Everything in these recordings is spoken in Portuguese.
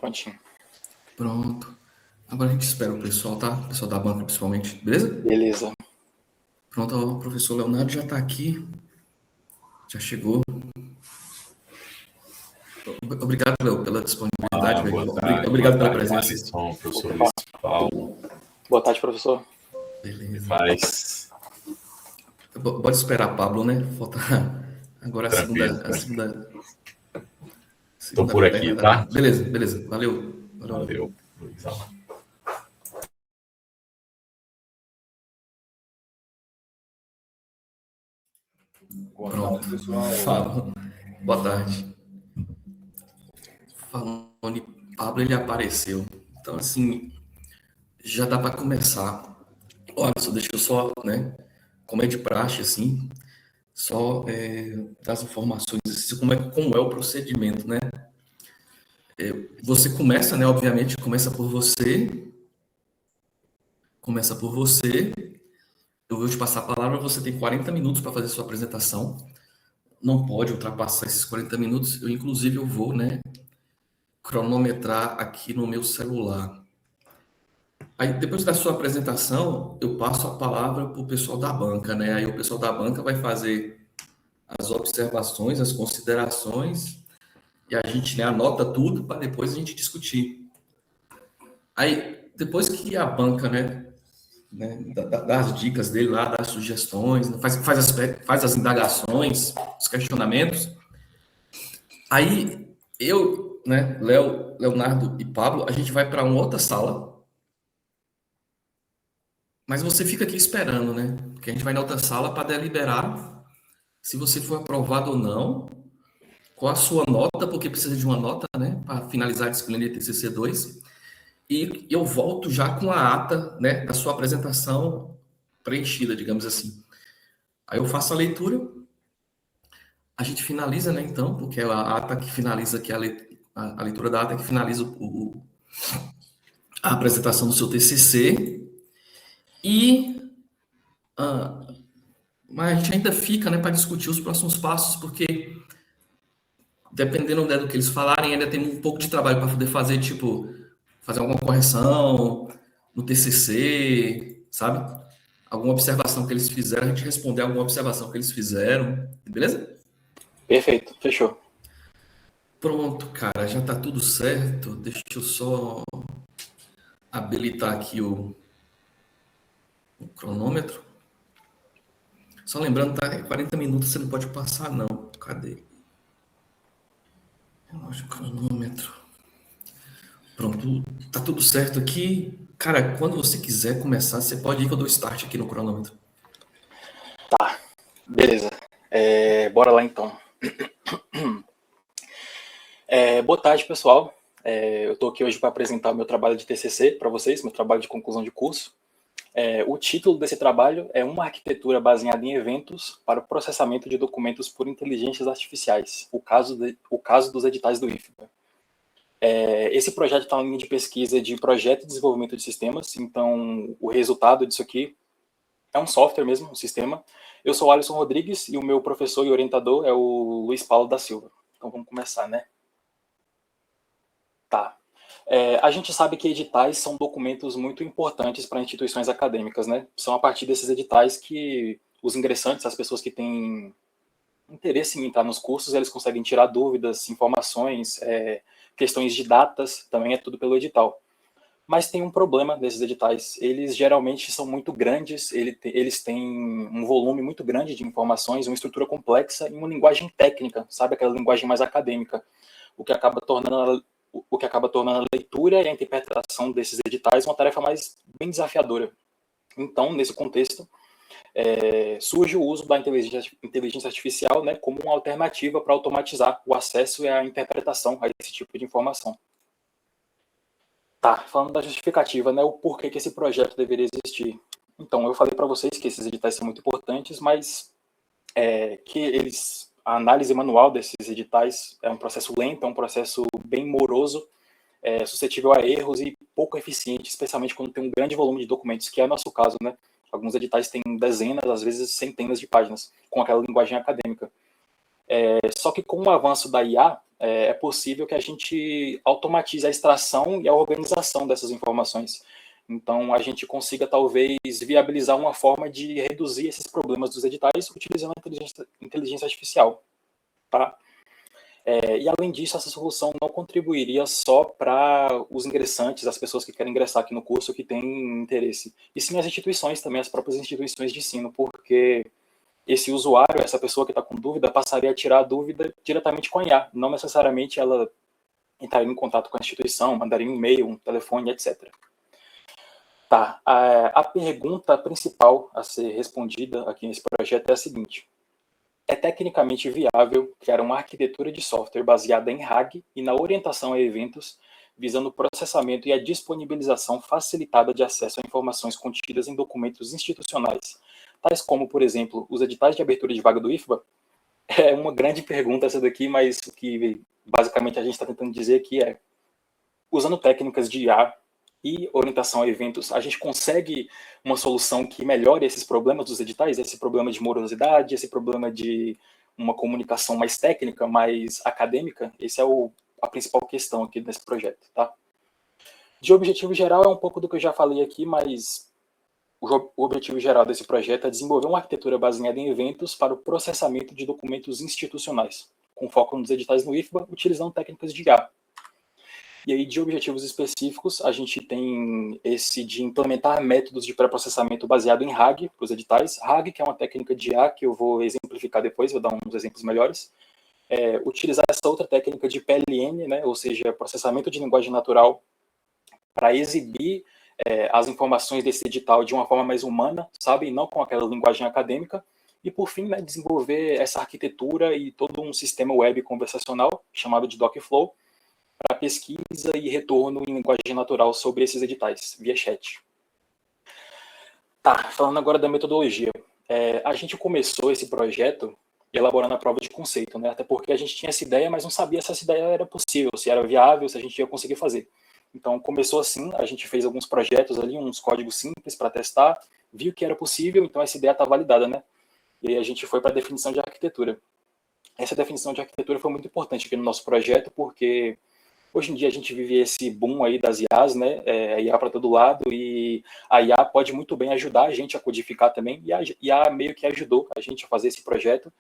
Prontinho. Pronto. Agora a gente espera o pessoal, tá? O pessoal da banca, principalmente. Beleza? Beleza. Pronto, ó, o professor Leonardo já está aqui. Já chegou. Obrigado, Léo, pela disponibilidade. Boa tarde, Obrigado pela tarde, presença. Alisson, professor Luiz Paulo. Boa tarde, professor. Beleza. Faz. Pode esperar, Pablo, né? Falta agora Tranquilo. a segunda Estou por aqui, tá? Beleza. Valeu. Valeu, Luiz Alves. Pronto. Fala. Boa tarde. Falando de Pablo, ele apareceu. Então, assim, já dá para começar. Olha, só deixa eu só, né? Como é de praxe, assim, só dar as informações, assim, como é o procedimento, né? Você começa, né? Obviamente, começa por você. Eu vou te passar a palavra, você tem 40 minutos para fazer sua apresentação. Não pode ultrapassar esses 40 minutos. Inclusive, eu vou, né, cronometrar aqui no meu celular. Aí, depois da sua apresentação, eu passo a palavra para o pessoal da banca, né? Aí o pessoal da banca vai fazer as observações, as considerações, e a gente, né, anota tudo para depois a gente discutir. Aí, depois que a banca, né, dá as dicas dele lá, dá as sugestões, faz as indagações, os questionamentos, aí eu, né, Léo, Leonardo e Pablo, a gente vai para uma outra sala, mas você fica aqui esperando, né? Porque a gente vai na outra sala para deliberar se você foi aprovado ou não, qual a sua nota, porque precisa de uma nota, né, para finalizar a disciplina de TCC2, e eu volto já com a ata, né, da sua apresentação preenchida, digamos assim. Aí eu faço a leitura, a gente finaliza, né, então, porque é a ata que finaliza, que é a leitura da ata que finaliza a apresentação do seu TCC, e mas a gente ainda fica, né, para discutir os próximos passos, porque dependendo, né, do que eles falarem, ainda tem um pouco de trabalho para poder fazer, tipo, fazer alguma correção no TCC, sabe? Alguma observação que eles fizeram, a gente responder alguma observação que eles fizeram, beleza? Perfeito, fechou. Pronto, cara, já tá tudo certo. Deixa eu só habilitar aqui o cronômetro. Só lembrando, tá? 40 minutos você não pode passar, não. Cadê? Relógio, cronômetro. Pronto, tá tudo certo aqui. Cara, quando você quiser começar, você pode ir que eu dou start aqui no cronômetro. Tá, beleza. Bora lá, então. Boa tarde, pessoal. Eu estou aqui hoje para apresentar o meu trabalho de TCC para vocês, meu trabalho de conclusão de curso. O título desse trabalho é Uma arquitetura baseada em eventos para o processamento de documentos por inteligências artificiais, o caso dos editais do IFBA. Esse projeto está na linha de pesquisa de projeto de desenvolvimento de sistemas, então o resultado disso aqui é um software mesmo, um sistema. Eu sou o Alisson Rodrigues e o meu professor e orientador é o Luiz Paulo da Silva. Então vamos começar, né? Tá. A gente sabe que editais são documentos muito importantes para instituições acadêmicas, né? São a partir desses editais que os ingressantes, as pessoas que têm interesse em entrar nos cursos, eles conseguem tirar dúvidas, informações, questões de datas, também é tudo pelo edital. Mas tem um problema desses editais. Eles geralmente são muito grandes, eles têm um volume muito grande de informações, uma estrutura complexa e uma linguagem técnica, sabe? Aquela linguagem mais acadêmica, o que acaba tornando a leitura e a interpretação desses editais uma tarefa mais bem desafiadora. Então, nesse contexto, surge o uso da inteligência artificial, né, como uma alternativa para automatizar o acesso e a interpretação a esse tipo de informação. Tá, falando da justificativa, né, o porquê que esse projeto deveria existir. Então, eu falei para vocês que esses editais são muito importantes, mas a análise manual desses editais é um processo lento, é um processo bem moroso, suscetível a erros e pouco eficiente, especialmente quando tem um grande volume de documentos, que é o nosso caso, né? Alguns editais têm dezenas, às vezes centenas de páginas, com aquela linguagem acadêmica. Só que com o avanço da IA, é possível que a gente automatize a extração e a organização dessas informações. Então, a gente consiga, talvez, viabilizar uma forma de reduzir esses problemas dos editais utilizando a inteligência artificial. Tá? E, além disso, essa solução não contribuiria só para os ingressantes, as pessoas que querem ingressar aqui no curso, que têm interesse, e sim as instituições também, as próprias instituições de ensino, porque esse usuário, essa pessoa que está com dúvida, passaria a tirar a dúvida diretamente com a IA, não necessariamente ela entraria em contato com a instituição, mandaria um e-mail, um telefone, etc. Tá, a pergunta principal a ser respondida aqui nesse projeto é a seguinte: é tecnicamente viável criar uma arquitetura de software baseada em RAG e na orientação a eventos, visando o processamento e a disponibilização facilitada de acesso a informações contidas em documentos institucionais, tais como, por exemplo, os editais de abertura de vaga do IFBA? É uma grande pergunta essa daqui, mas o que basicamente a gente está tentando dizer aqui é, usando técnicas de IA e orientação a eventos, a gente consegue uma solução que melhore esses problemas dos editais, esse problema de morosidade, esse problema de uma comunicação mais técnica, mais acadêmica? Essa é a principal questão aqui desse projeto, tá? De objetivo geral é um pouco do que eu já falei aqui, mas o objetivo geral desse projeto é desenvolver uma arquitetura baseada em eventos para o processamento de documentos institucionais, com foco nos editais no IFBA, utilizando técnicas de IA. E aí, de objetivos específicos, a gente tem esse de implementar métodos de pré-processamento baseado em RAG para os editais. RAG, que é uma técnica de IA que eu vou exemplificar depois, vou dar uns exemplos melhores. Utilizar essa outra técnica de PLN, né, ou seja, processamento de linguagem natural, para exibir as informações desse edital de uma forma mais humana, sabe, e não com aquela linguagem acadêmica. E, por fim, né, desenvolver essa arquitetura e todo um sistema web conversacional, chamado de Docflow, para pesquisa e retorno em linguagem natural sobre esses editais, via chat. Tá, falando agora da metodologia. A gente começou esse projeto elaborando a prova de conceito, né? Até porque a gente tinha essa ideia, mas não sabia se essa ideia era possível, se era viável, se a gente ia conseguir fazer. Então, começou assim, a gente fez alguns projetos ali, uns códigos simples para testar, viu que era possível, então essa ideia está validada, né? E aí a gente foi para a definição de arquitetura. Essa definição de arquitetura foi muito importante aqui no nosso projeto, porque hoje em dia a gente vive esse boom aí das IAs, né? A IA para todo lado, e a IA pode muito bem ajudar a gente a codificar também, e a IA meio que ajudou a gente a fazer esse projeto.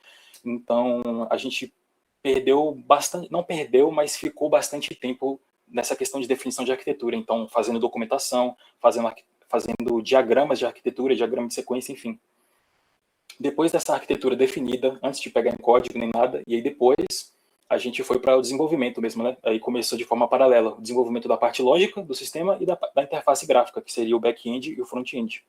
Então, a gente perdeu bastante, não perdeu, mas ficou bastante tempo nessa questão de definição de arquitetura. Então, fazendo documentação, fazendo diagramas de arquitetura, diagrama de sequência, enfim. Depois dessa arquitetura definida, antes de pegar em código nem nada, e aí depois a gente foi para o desenvolvimento mesmo, né? Aí começou de forma paralela o desenvolvimento da parte lógica do sistema e da interface gráfica, que seria o back-end e o front-end.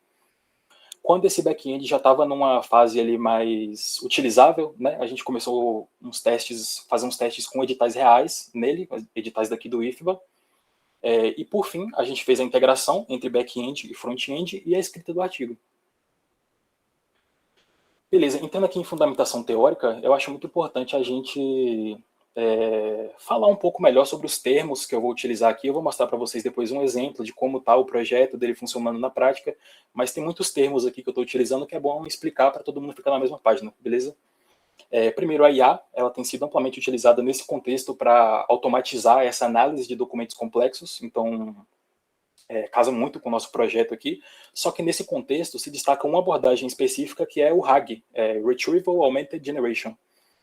Quando esse back-end já estava numa fase ali mais utilizável, né? A gente começou fazer uns testes com editais reais nele, editais daqui do IFBA. E por fim, a gente fez a integração entre back-end e front-end e a escrita do artigo. Beleza, entrando aqui em fundamentação teórica, eu acho muito importante a gente falar um pouco melhor sobre os termos que eu vou utilizar aqui. Eu vou mostrar para vocês depois um exemplo de como está o projeto dele funcionando na prática, mas tem muitos termos aqui que eu estou utilizando que é bom explicar para todo mundo ficar na mesma página, beleza? Primeiro, a IA, ela tem sido amplamente utilizada nesse contexto para automatizar essa análise de documentos complexos, então casa muito com o nosso projeto aqui, só que nesse contexto se destaca uma abordagem específica que é o RAG, Retrieval Augmented Generation.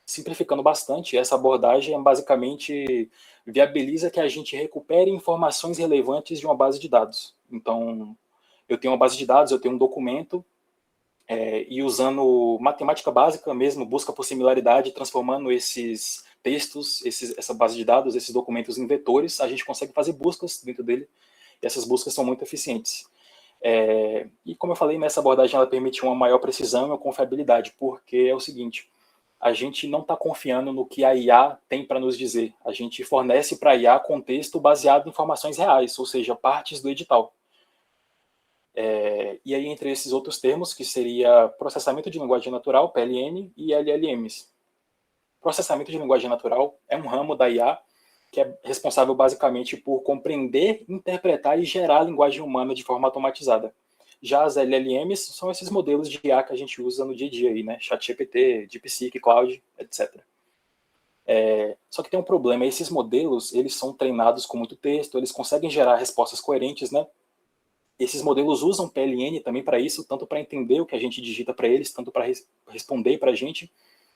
Simplificando bastante, essa abordagem basicamente viabiliza que a gente recupere informações relevantes de uma base de dados. Então, eu tenho uma base de dados, eu tenho um documento, e usando matemática básica mesmo, busca por similaridade, transformando esses textos, essa base de dados, esses documentos em vetores, a gente consegue fazer buscas dentro dele, e essas buscas são muito eficientes. E como eu falei, nessa abordagem ela permite uma maior precisão e uma confiabilidade, porque é o seguinte, a gente não está confiando no que a IA tem para nos dizer. A gente fornece para a IA contexto baseado em informações reais, ou seja, partes do edital. E aí, entre esses outros termos, que seria processamento de linguagem natural, PLN, e LLMs. Processamento de linguagem natural é um ramo da IA que é responsável basicamente por compreender, interpretar e gerar a linguagem humana de forma automatizada. Já as LLMs são esses modelos de IA que a gente usa no dia a dia, aí, né? ChatGPT, DeepSeek, Cloud, etc. Só que tem um problema, esses modelos, eles são treinados com muito texto, eles conseguem gerar respostas coerentes, né? Esses modelos usam PLN também para isso, tanto para entender o que a gente digita para eles, tanto para responder para a gente.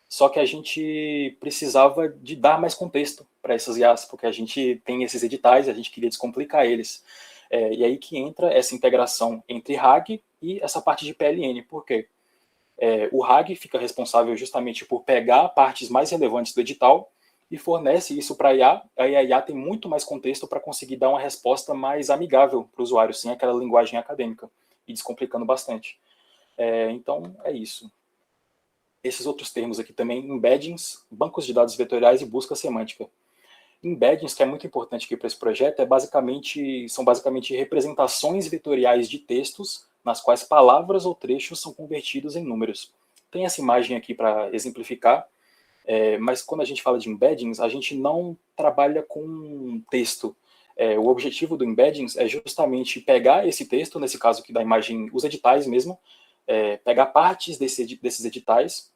Só que a gente precisava de dar mais contexto para essas IAs, porque a gente tem esses editais, a gente queria descomplicar eles. E aí que entra essa integração entre RAG e essa parte de PLN. Por quê? O RAG fica responsável justamente por pegar partes mais relevantes do edital e fornece isso para a IA. Aí a IA tem muito mais contexto para conseguir dar uma resposta mais amigável para o usuário, sem aquela linguagem acadêmica, e descomplicando bastante. Então, é isso. Esses outros termos aqui também, embeddings, bancos de dados vetoriais e busca semântica. Embeddings, que é muito importante aqui para esse projeto, são basicamente representações vetoriais de textos nas quais palavras ou trechos são convertidos em números. Tem essa imagem aqui para exemplificar, mas quando a gente fala de embeddings, a gente não trabalha com texto. O objetivo do embeddings é justamente pegar esse texto, nesse caso aqui da imagem, os editais mesmo, pegar partes desses editais,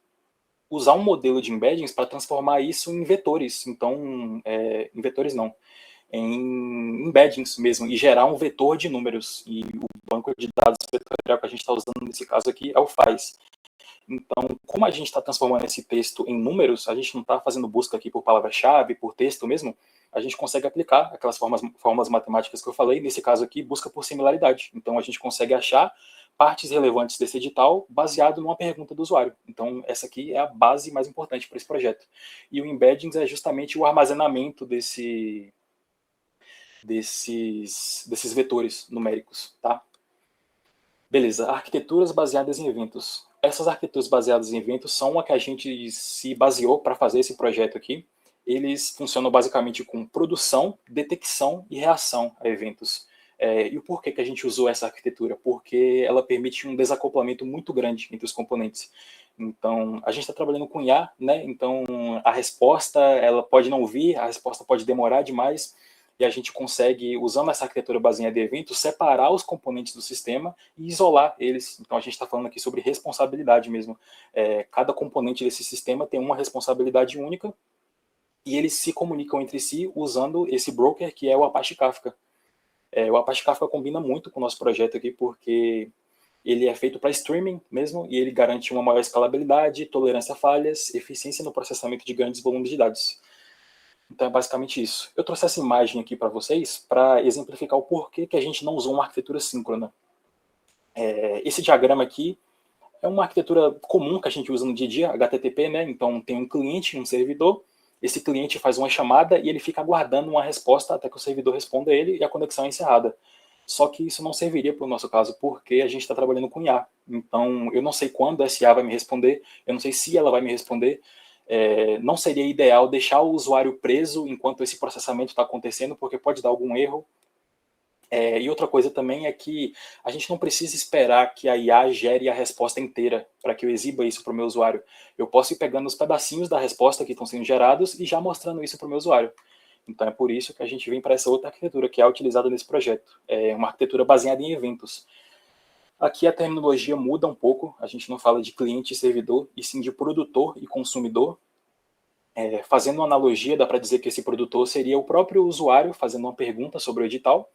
usar um modelo de embeddings para transformar isso em vetores. Então, em vetores não, em embeddings mesmo, e gerar um vetor de números. E o banco de dados vetorial que a gente está usando nesse caso aqui é o FAIS. Então, como a gente está transformando esse texto em números, a gente não está fazendo busca aqui por palavra-chave, por texto mesmo, a gente consegue aplicar aquelas formas matemáticas que eu falei, nesse caso aqui, busca por similaridade. Então, a gente consegue achar partes relevantes desse edital baseado numa pergunta do usuário. Então, essa aqui é a base mais importante para esse projeto. E o embeddings é justamente o armazenamento desses vetores numéricos, tá? Beleza, arquiteturas baseadas em eventos. Essas arquiteturas baseadas em eventos são a que a gente se baseou para fazer esse projeto aqui. Eles funcionam basicamente com produção, detecção e reação a eventos. E o porquê que a gente usou essa arquitetura? Porque ela permite um desacoplamento muito grande entre os componentes. Então, a gente está trabalhando com IA, né? Então, a resposta, ela pode não vir, a resposta pode demorar demais, e a gente consegue, usando essa arquitetura baseada em eventos, separar os componentes do sistema e isolar eles. Então, a gente está falando aqui sobre responsabilidade mesmo. Cada componente desse sistema tem uma responsabilidade única, e eles se comunicam entre si usando esse broker, que é o Apache Kafka. O Apache Kafka combina muito com o nosso projeto aqui, porque ele é feito para streaming mesmo, e ele garante uma maior escalabilidade, tolerância a falhas, eficiência no processamento de grandes volumes de dados. Então é basicamente isso. Eu trouxe essa imagem aqui para vocês para exemplificar o porquê que a gente não usou uma arquitetura síncrona. Esse diagrama aqui é uma arquitetura comum que a gente usa no dia a dia, HTTP, né? Então tem um cliente e um servidor. Esse cliente faz uma chamada e ele fica aguardando uma resposta até que o servidor responda a ele e a conexão é encerrada. Só que isso não serviria para o nosso caso, porque a gente está trabalhando com IA. Então, eu não sei quando essa IA vai me responder, eu não sei se ela vai me responder. Não seria ideal deixar o usuário preso enquanto esse processamento está acontecendo, porque pode dar algum erro. E outra coisa também é que a gente não precisa esperar que a IA gere a resposta inteira para que eu exiba isso para o meu usuário. Eu posso ir pegando os pedacinhos da resposta que estão sendo gerados e já mostrando isso para o meu usuário. Então é por isso que a gente vem para essa outra arquitetura que é utilizada nesse projeto. É uma arquitetura baseada em eventos. Aqui a terminologia muda um pouco, a gente não fala de cliente e servidor, e sim de produtor e consumidor. Fazendo uma analogia, dá para dizer que esse produtor seria o próprio usuário fazendo uma pergunta sobre o edital,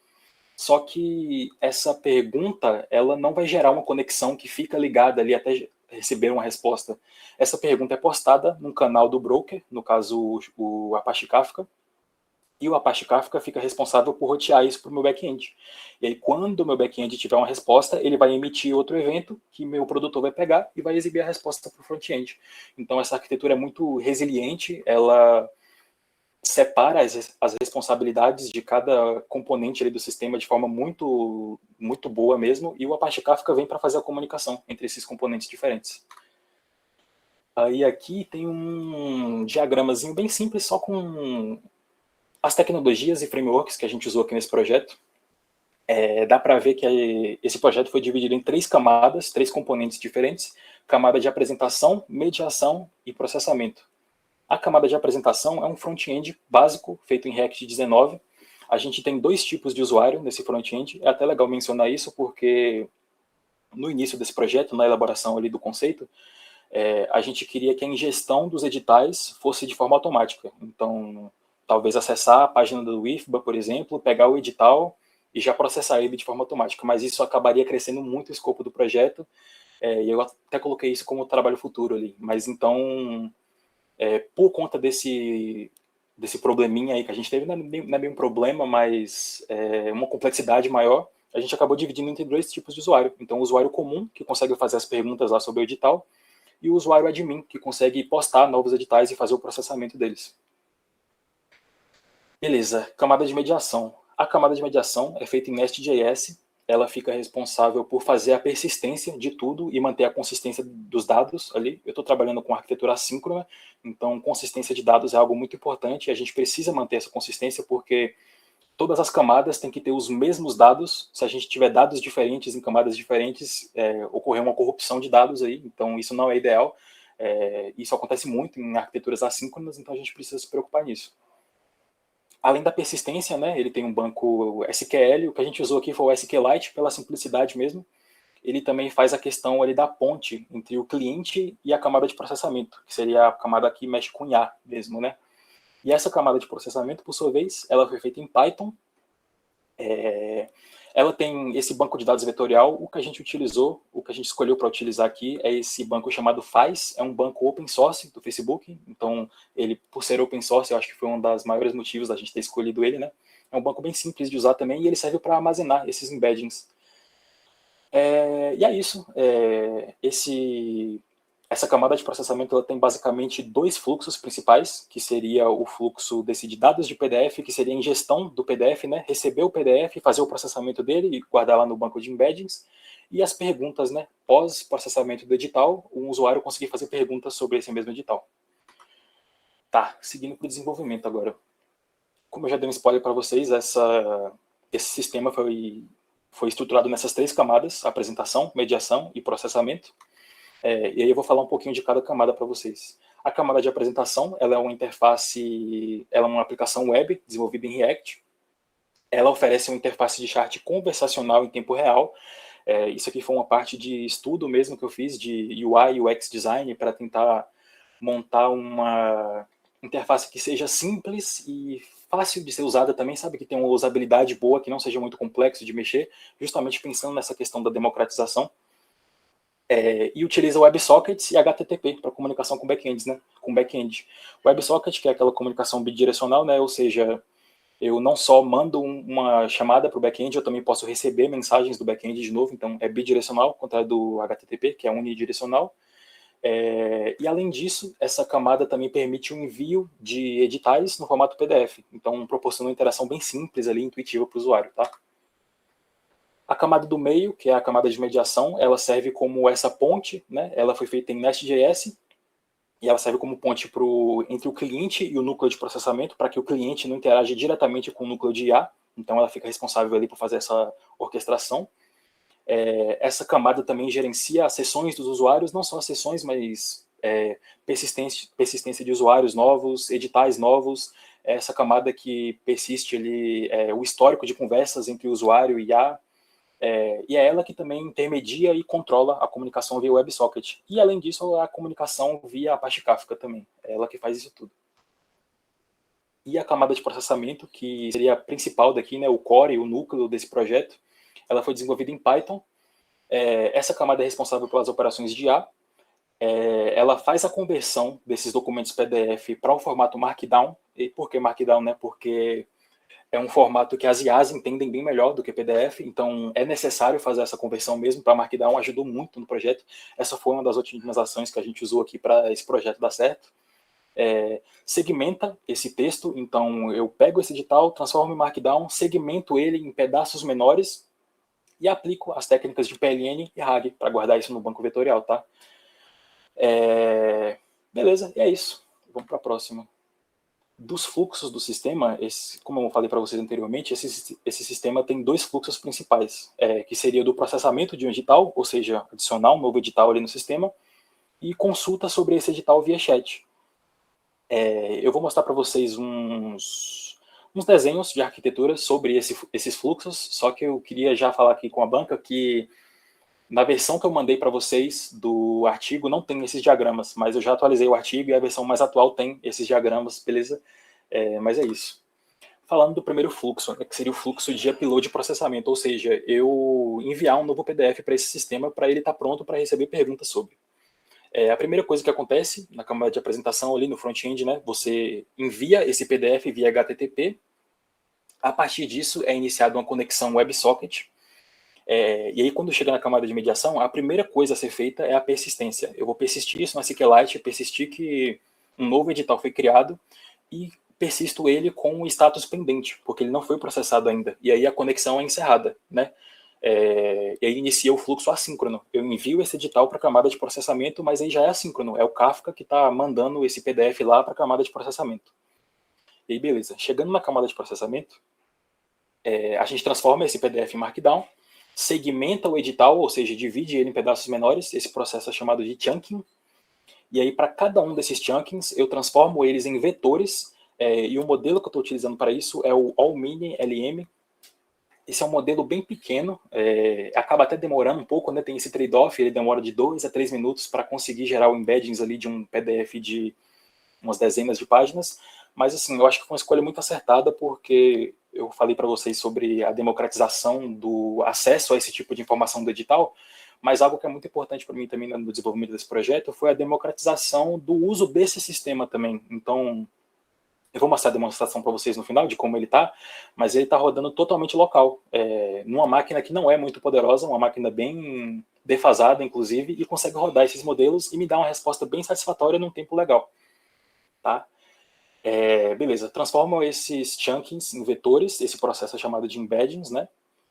só que essa pergunta, ela não vai gerar uma conexão que fica ligada ali até receber uma resposta. Essa pergunta é postada num canal do broker, no caso o Apache Kafka, e o Apache Kafka fica responsável por rotear isso para o meu back-end. E aí, quando o meu back-end tiver uma resposta, ele vai emitir outro evento que meu produtor vai pegar e vai exibir a resposta para o front-end. Então, essa arquitetura é muito resiliente, ela separa as responsabilidades de cada componente ali do sistema de forma muito, muito boa mesmo, e o Apache Kafka vem para fazer a comunicação entre esses componentes diferentes. Aí aqui tem um diagramazinho bem simples, só com as tecnologias e frameworks que a gente usou aqui nesse projeto. Dá para ver que esse projeto foi dividido em 3 camadas, 3 componentes diferentes: camada de apresentação, mediação e processamento. A camada de apresentação é um front-end básico, feito em React 19. A gente tem 2 tipos de usuário nesse front-end. É até legal mencionar isso, porque no início desse projeto, na elaboração ali do conceito, a gente queria que a ingestão dos editais fosse de forma automática. Então, talvez acessar a página do IFBA, por exemplo, pegar o edital e já processar ele de forma automática. Mas isso acabaria crescendo muito o escopo do projeto, e eu até coloquei isso como trabalho futuro ali. Mas então, por conta desse probleminha aí que a gente teve, não é bem um problema, mas uma complexidade maior, a gente acabou dividindo entre 2 tipos de usuário. Então, o usuário comum, que consegue fazer as perguntas lá sobre o edital, e o usuário admin, que consegue postar novos editais e fazer o processamento deles. Beleza, camada de mediação. A camada de mediação é feita em Nest.js, ela fica responsável por fazer a persistência de tudo e manter a consistência dos dados ali. Eu estou trabalhando com arquitetura assíncrona, então consistência de dados é algo muito importante e a gente precisa manter essa consistência porque todas as camadas têm que ter os mesmos dados. Se a gente tiver dados diferentes em camadas diferentes, ocorrer uma corrupção de dados aí, então isso não é ideal. Isso acontece muito em arquiteturas assíncronas, então a gente precisa se preocupar nisso. Além da persistência, né, ele tem um banco SQL, o que a gente usou aqui foi o SQLite, pela simplicidade mesmo. Ele também faz a questão ali da ponte entre o cliente e a camada de processamento, que seria a camada que mexe com IA mesmo, né? E essa camada de processamento, por sua vez, ela foi feita em Python. Ela tem esse banco de dados vetorial. O que a gente utilizou, o que a gente escolheu para utilizar aqui é esse banco chamado Faz. É um banco open source do Facebook. Então, ele, por ser open source, eu acho que foi um dos maiores motivos da gente ter escolhido ele, né? É um banco bem simples de usar também e ele serve para armazenar esses embeddings. E é isso. Essa camada de processamento ela tem basicamente 2 fluxos principais, que seria o fluxo de dados de PDF, que seria a ingestão do PDF, né, receber o PDF, fazer o processamento dele e guardar lá no banco de embeddings, e as perguntas, né, pós-processamento do edital, o usuário conseguir fazer perguntas sobre esse mesmo edital. Tá, seguindo para o desenvolvimento agora. Como eu já dei um spoiler para vocês, esse sistema foi estruturado nessas 3 camadas: apresentação, mediação e processamento. E aí eu vou falar um pouquinho de cada camada para vocês. A camada de apresentação, ela é uma interface, ela é uma aplicação web desenvolvida em React. Ela oferece uma interface de chat conversacional em tempo real. Isso aqui foi uma parte de estudo mesmo que eu fiz de UI e UX design para tentar montar uma interface que seja simples e fácil de ser usada também, sabe, que tenha uma usabilidade boa, que não seja muito complexo de mexer, justamente pensando nessa questão da democratização. E utiliza WebSockets e HTTP para comunicação com backends, né? Com backend. WebSocket, que é aquela comunicação bidirecional, né? Ou seja, eu não só mando uma chamada para o backend, eu também posso receber mensagens do backend de novo, então é bidirecional, ao contrário do HTTP, que é unidirecional. E além disso, essa camada também permite o envio de editais no formato PDF, então proporciona uma interação bem simples ali, intuitiva para o usuário, tá? A camada do meio, que é a camada de mediação, ela serve como essa ponte, né? Ela foi feita em Nest.js e ela serve como ponte entre o cliente e o núcleo de processamento, para que o cliente não interaja diretamente com o núcleo de IA. Então, ela fica responsável ali por fazer essa orquestração. Essa camada também gerencia as sessões dos usuários, não só as sessões, mas persistência de usuários novos, editais novos. Essa camada que persiste ali o histórico de conversas entre o usuário e IA. E é ela que também intermedia e controla a comunicação via WebSocket. E, além disso, a comunicação via Apache Kafka também. É ela que faz isso tudo. E a camada de processamento, que seria a principal daqui, né, o core, o núcleo desse projeto, ela foi desenvolvida em Python. Essa camada é responsável pelas operações de IA. Ela faz a conversão desses documentos PDF para o formato Markdown. E por que Markdown? Né? Porque é um formato que as IAs entendem bem melhor do que PDF, então é necessário fazer essa conversão mesmo. Para Markdown ajudou muito no projeto. Essa foi uma das otimizações que a gente usou aqui para esse projeto dar certo. Segmenta esse texto, então eu pego esse edital, transformo em Markdown, segmento ele em pedaços menores e aplico as técnicas de PLN e RAG para guardar isso no banco vetorial, tá? Beleza, é isso. Vamos para a próxima. Dos fluxos do sistema, como eu falei para vocês anteriormente, esse sistema tem 2 fluxos principais, que seria do processamento de um edital, ou seja, adicionar um novo edital ali no sistema, e consulta sobre esse edital via chat. Eu vou mostrar para vocês uns desenhos de arquitetura sobre esses fluxos, só que eu queria já falar aqui com a banca que Na versão que eu mandei para vocês do artigo não tem esses diagramas, mas eu já atualizei o artigo e a versão mais atual tem esses diagramas, beleza? Mas é isso. Falando do primeiro fluxo, que seria o fluxo de upload e processamento, ou seja, eu enviar um novo PDF para esse sistema para ele estar pronto para receber perguntas sobre. A primeira coisa que acontece na camada de apresentação ali no front-end, né, você envia esse PDF via HTTP, a partir disso é iniciada uma conexão WebSocket, e aí quando chega na camada de mediação, a primeira coisa a ser feita é a persistência. Eu vou persistir isso na SQLite, persistir que um novo edital foi criado e persisto ele com o status pendente, porque ele não foi processado ainda. E aí a conexão é encerrada, né? E aí inicia o fluxo assíncrono. Eu envio esse edital para a camada de processamento, mas aí já é assíncrono. É o Kafka que está mandando esse PDF lá para a camada de processamento. E aí, beleza. Chegando na camada de processamento, a gente transforma esse PDF em Markdown, segmenta o edital, ou seja, divide ele em pedaços menores. Esse processo é chamado de chunking. E aí, para cada um desses chunkings, eu transformo eles em vetores. E o modelo que eu estou utilizando para isso é o All-Mini LM. Esse é um modelo bem pequeno, acaba até demorando um pouco, né? Tem esse trade-off, ele demora de 2 a 3 minutos para conseguir gerar o embeddings ali de um PDF de umas dezenas de páginas, mas assim, eu acho que foi uma escolha muito acertada, porque eu falei para vocês sobre a democratização do acesso a esse tipo de informação do edital, mas algo que é muito importante para mim também no desenvolvimento desse projeto foi a democratização do uso desse sistema também. Então, eu vou mostrar a demonstração para vocês no final de como ele está, mas ele está rodando totalmente local, numa máquina que não é muito poderosa, uma máquina bem defasada, inclusive, e consegue rodar esses modelos e me dar uma resposta bem satisfatória num tempo legal. Tá? Beleza, transformo esses chunkings em vetores, esse processo é chamado de embeddings, né?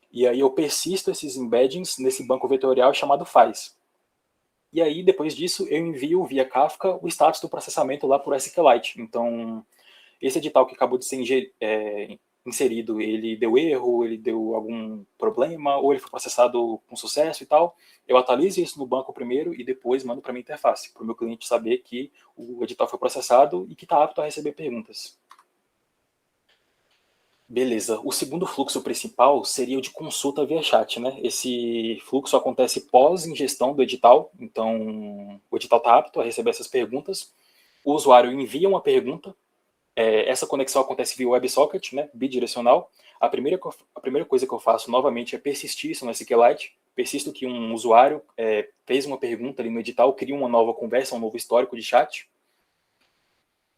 E aí eu persisto esses embeddings nesse banco vetorial chamado faz. E aí, depois disso, eu envio via Kafka o status do processamento lá por SQLite. Então, esse edital que acabou de ser inserido, ele deu erro, ele deu algum problema, ou ele foi processado com sucesso e tal. Eu atualizo isso no banco primeiro e depois mando para a minha interface, para o meu cliente saber que o edital foi processado e que está apto a receber perguntas. Beleza, o segundo fluxo principal seria o de consulta via chat, né? Esse fluxo acontece pós-ingestão do edital, então o edital está apto a receber essas perguntas, o usuário envia uma pergunta, essa conexão acontece via WebSocket, né, bidirecional. A primeira coisa que eu faço novamente é persistir isso no SQLite, persisto que um usuário fez uma pergunta ali no edital, cria uma nova conversa, um novo histórico de chat,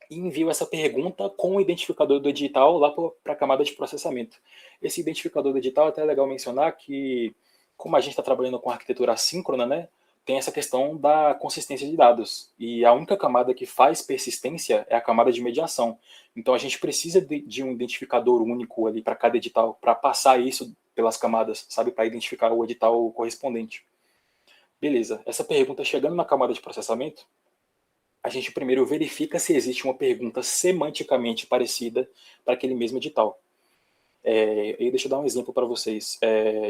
e envio essa pergunta com o identificador do edital lá para a camada de processamento. Esse identificador do edital, até é legal mencionar que, como a gente está trabalhando com arquitetura assíncrona, né, tem essa questão da consistência de dados. E a única camada que faz persistência é a camada de mediação. Então a gente precisa de um identificador único ali para cada edital, para passar isso pelas camadas, sabe, para identificar o edital correspondente. Beleza, essa pergunta chegando na camada de processamento, a gente primeiro verifica se existe uma pergunta semanticamente parecida para aquele mesmo edital. E deixa eu dar um exemplo para vocês.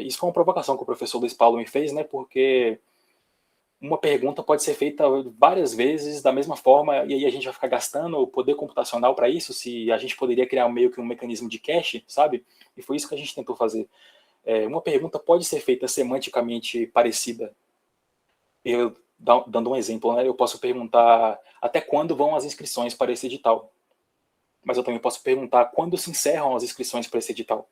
Isso foi uma provocação que o professor Luiz Paulo me fez, né, porque uma pergunta pode ser feita várias vezes da mesma forma, e aí a gente vai ficar gastando o poder computacional para isso, se a gente poderia criar meio que um mecanismo de cache, sabe? E foi isso que a gente tentou fazer. Uma pergunta pode ser feita semanticamente parecida. Eu, dando um exemplo, né, eu posso perguntar até quando vão as inscrições para esse edital. Mas eu também posso perguntar quando se encerram as inscrições para esse edital.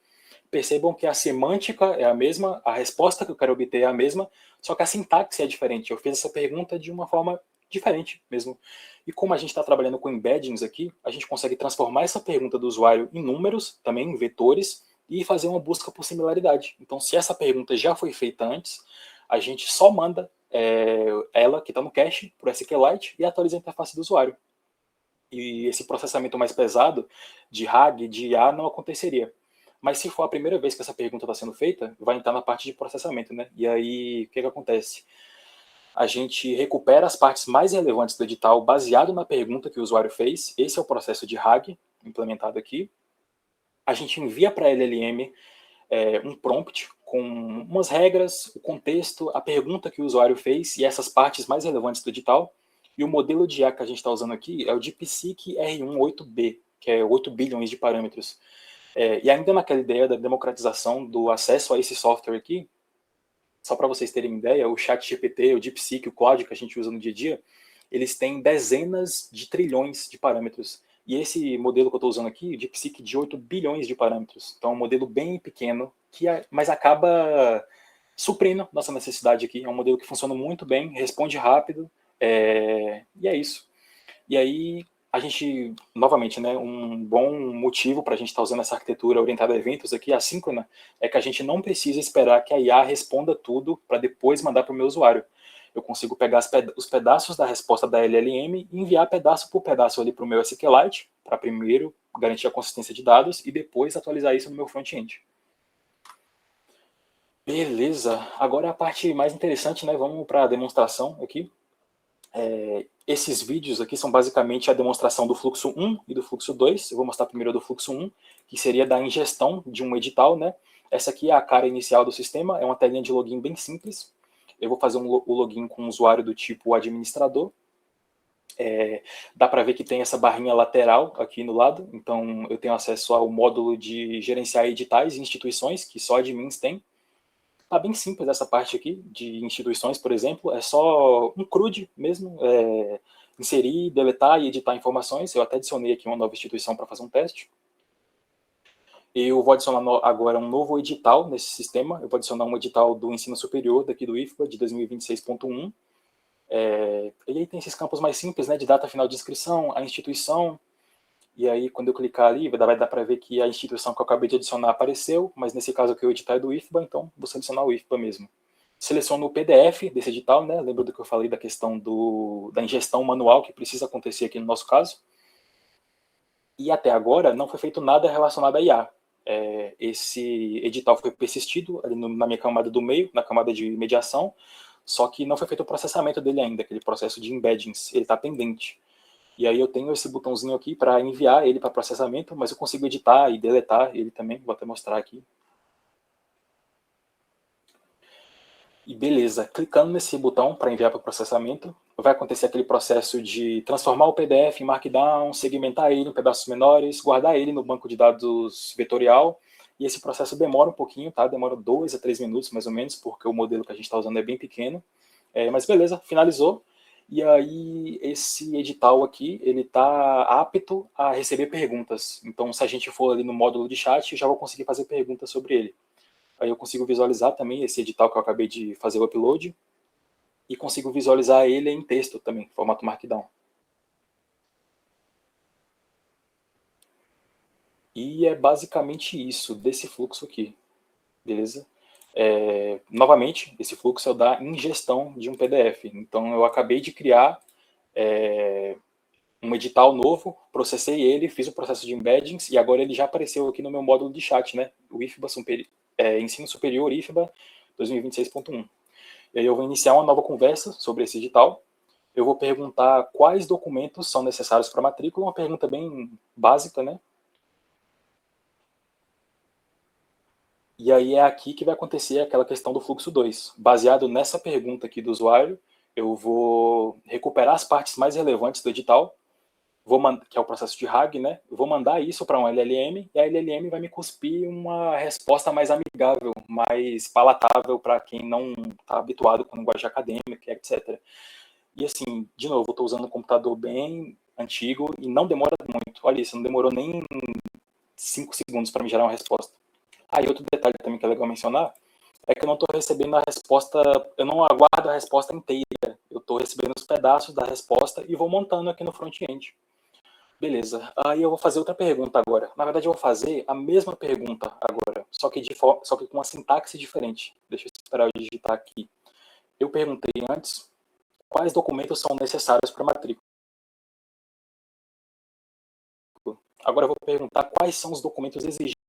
Percebam que a semântica é a mesma, a resposta que eu quero obter é a mesma, só que a sintaxe é diferente. Eu fiz essa pergunta de uma forma diferente mesmo. E como a gente está trabalhando com embeddings aqui, a gente consegue transformar essa pergunta do usuário em números, também em vetores, e fazer uma busca por similaridade. Então, se essa pergunta já foi feita antes, a gente só manda ela, que está no cache, para o SQLite, e atualiza a interface do usuário. E esse processamento mais pesado, de RAG, de IA, não aconteceria. Mas se for a primeira vez que essa pergunta está sendo feita, vai entrar na parte de processamento, né? E aí, o que acontece? A gente recupera as partes mais relevantes do edital baseado na pergunta que o usuário fez. Esse é o processo de RAG implementado aqui. A gente envia para a LLM um prompt com umas regras, o contexto, a pergunta que o usuário fez e essas partes mais relevantes do edital. E o modelo de IA que a gente está usando aqui é o DeepSeek R1-8B, que é 8 bilhões de parâmetros. E ainda naquela ideia da democratização do acesso a esse software aqui, Só para vocês terem ideia, o ChatGPT, o DeepSeek, o Claude que a gente usa no dia a dia, eles têm dezenas de trilhões de parâmetros. E esse modelo que eu estou usando aqui, o DeepSeek, de 8 bilhões de parâmetros. Então é um modelo bem pequeno, mas acaba suprindo nossa necessidade aqui. É um modelo que funciona muito bem, responde rápido, e é isso. E aí, a gente, novamente, né, um bom motivo para a gente estar usando essa arquitetura orientada a eventos aqui, assíncrona, é que a gente não precisa esperar que a IA responda tudo para depois mandar para o meu usuário. Eu consigo pegar os pedaços da resposta da LLM e enviar pedaço por pedaço ali para o meu SQLite, para primeiro garantir a consistência de dados e depois atualizar isso no meu front-end. Beleza, agora a parte mais interessante, né? Vamos para a demonstração aqui. Esses vídeos aqui são basicamente a demonstração do fluxo 1 e do fluxo 2. Eu vou mostrar primeiro do fluxo 1, que seria da ingestão de um edital, né? Essa aqui é a cara inicial do sistema, é uma telinha de login bem simples. Eu vou fazer o login com um usuário do tipo administrador. Dá para ver que tem essa barrinha lateral aqui no lado, então eu tenho acesso ao módulo de gerenciar editais e instituições, que só admins têm. Tá bem simples essa parte aqui, de instituições, por exemplo, é só um CRUD mesmo, inserir, deletar e editar informações. Eu até adicionei aqui uma nova instituição para fazer um teste. Eu vou adicionar agora um novo edital nesse sistema, eu vou adicionar um edital do ensino superior daqui do IFBA, de 2026.1. E aí tem esses campos mais simples, né, de data final de inscrição, a instituição, e aí quando eu clicar ali, vai dar para ver que a instituição que eu acabei de adicionar apareceu, mas nesse caso aqui o edital é do IFBA, então vou selecionar o IFBA mesmo. Seleciono o PDF desse edital, né, lembra do que eu falei da questão da ingestão manual que precisa acontecer aqui no nosso caso. E até agora não foi feito nada relacionado a IA. Esse edital foi persistido ali na minha camada do meio, na camada de mediação, só que não foi feito o processamento dele ainda, aquele processo de embeddings, ele está pendente. E aí eu tenho esse botãozinho aqui para enviar ele para processamento, mas eu consigo editar e deletar ele também, vou até mostrar aqui. E beleza, clicando nesse botão para enviar para processamento, vai acontecer aquele processo de transformar o PDF em Markdown, segmentar ele em pedaços menores, guardar ele no banco de dados vetorial, e esse processo demora um pouquinho, tá? Demora 2 a 3 minutos, mais ou menos, porque o modelo que a gente está usando é bem pequeno. Mas beleza, finalizou. E aí, esse edital aqui, ele está apto a receber perguntas. Então, se a gente for ali no módulo de chat, eu já vou conseguir fazer perguntas sobre ele. Aí eu consigo visualizar também esse edital que eu acabei de fazer o upload. E consigo visualizar ele em texto também, formato Markdown. E é basicamente isso, desse fluxo aqui. Beleza? Novamente, esse fluxo é o da ingestão de um PDF. Então, eu acabei de criar um edital novo, processei ele, fiz o processo de embeddings e agora ele já apareceu aqui no meu módulo de chat, né? O IFBA Ensino Superior IFBA 2026.1. E aí eu vou iniciar uma nova conversa sobre esse edital. Eu vou perguntar quais documentos são necessários para a matrícula, uma pergunta bem básica, né? E aí é aqui que vai acontecer aquela questão do fluxo 2. Baseado nessa pergunta aqui do usuário, eu vou recuperar as partes mais relevantes do edital, que é o processo de RAG, né? Eu vou mandar isso para um LLM, e a LLM vai me cuspir uma resposta mais amigável, mais palatável para quem não está habituado com linguagem acadêmica, etc. E assim, de novo, eu estou usando um computador bem antigo e não demora muito. Olha isso, não demorou nem 5 segundos para me gerar uma resposta. E outro detalhe também que é legal mencionar é que eu não estou recebendo a resposta, eu não aguardo a resposta inteira, eu estou recebendo os pedaços da resposta e vou montando aqui no front-end. Beleza, aí eu vou fazer outra pergunta agora. Na verdade, eu vou fazer a mesma pergunta agora, só que com uma sintaxe diferente. Deixa eu esperar eu digitar aqui. Eu perguntei antes quais documentos são necessários para a matrícula. Agora eu vou perguntar quais são os documentos exigidos.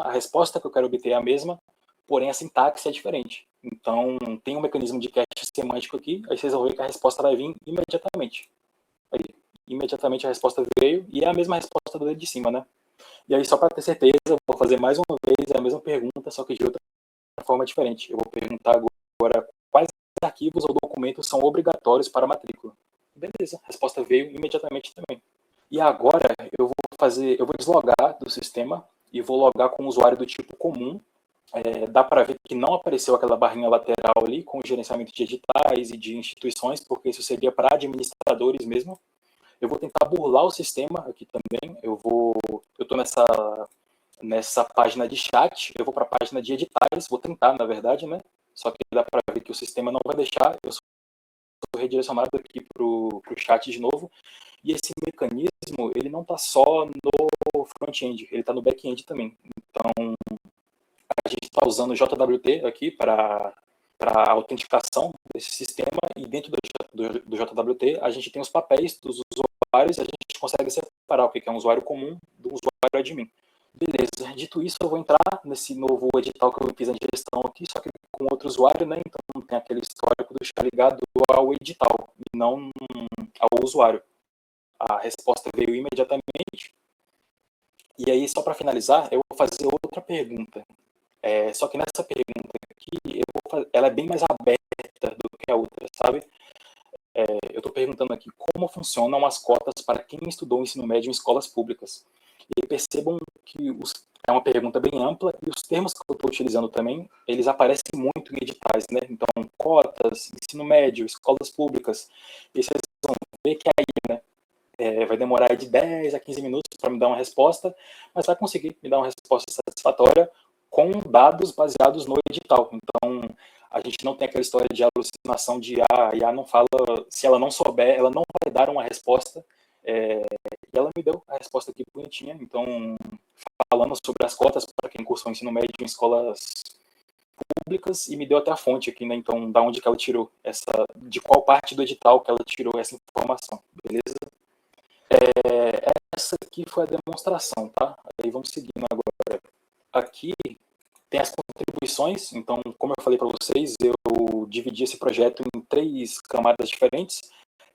A resposta que eu quero obter é a mesma, porém a sintaxe é diferente. Então, tem um mecanismo de cache semântico aqui, aí vocês vão ver que a resposta vai vir imediatamente. Aí, imediatamente a resposta veio, e é a mesma resposta do dedo de cima, né? E aí, só para ter certeza, eu vou fazer mais uma vez a mesma pergunta, só que de outra forma diferente. Eu vou perguntar agora quais arquivos ou documentos são obrigatórios para a matrícula. Beleza, a resposta veio imediatamente também. E agora, eu vou deslogar do sistema e vou logar com um usuário do tipo comum, dá para ver que não apareceu aquela barrinha lateral ali com o gerenciamento de editais e de instituições, porque isso seria para administradores mesmo. Eu vou tentar burlar o sistema aqui também. Eu estou nessa página de chat, eu vou para a página de editais, vou tentar, na verdade, né? Só que dá para ver que o sistema não vai deixar. Eu sou redirecionado aqui para o chat de novo. E esse mecanismo, ele não está só no front-end, ele está no back-end também. Então, a gente está usando o JWT aqui para a autenticação desse sistema, e dentro do JWT a gente tem os papéis dos usuários, a gente consegue separar o que é um usuário comum do usuário admin. Beleza, dito isso, eu vou entrar nesse novo edital que eu fiz a gestão aqui, só que com outro usuário, né? Então tem aquele histórico do estar ligado ao edital, e não ao usuário. A resposta veio imediatamente. E aí, só para finalizar, eu vou fazer outra pergunta. Só que nessa pergunta aqui, ela é bem mais aberta do que a outra, sabe? Eu estou perguntando aqui como funcionam as cotas para quem estudou ensino médio em escolas públicas. E percebam que é uma pergunta bem ampla, e os termos que eu estou utilizando também, eles aparecem muito em editais, né? Então, cotas, ensino médio, escolas públicas. E vocês vão ver que aí, né, vai demorar de 10 a 15 minutos para me dar uma resposta, mas vai conseguir me dar uma resposta satisfatória com dados baseados no edital. Então, a gente não tem aquela história de alucinação de a IA não fala, se ela não souber, ela não vai dar uma resposta. E ela me deu a resposta aqui bonitinha. Então, falando sobre as cotas para quem cursou ensino médio em escolas públicas, e me deu até a fonte aqui, né? Então, da onde que ela tirou de qual parte do edital que ela tirou essa informação, beleza? Essa aqui foi a demonstração, tá? Aí vamos seguindo agora. Aqui tem as contribuições. Então, como eu falei para vocês, eu dividi esse projeto em 3 camadas diferentes.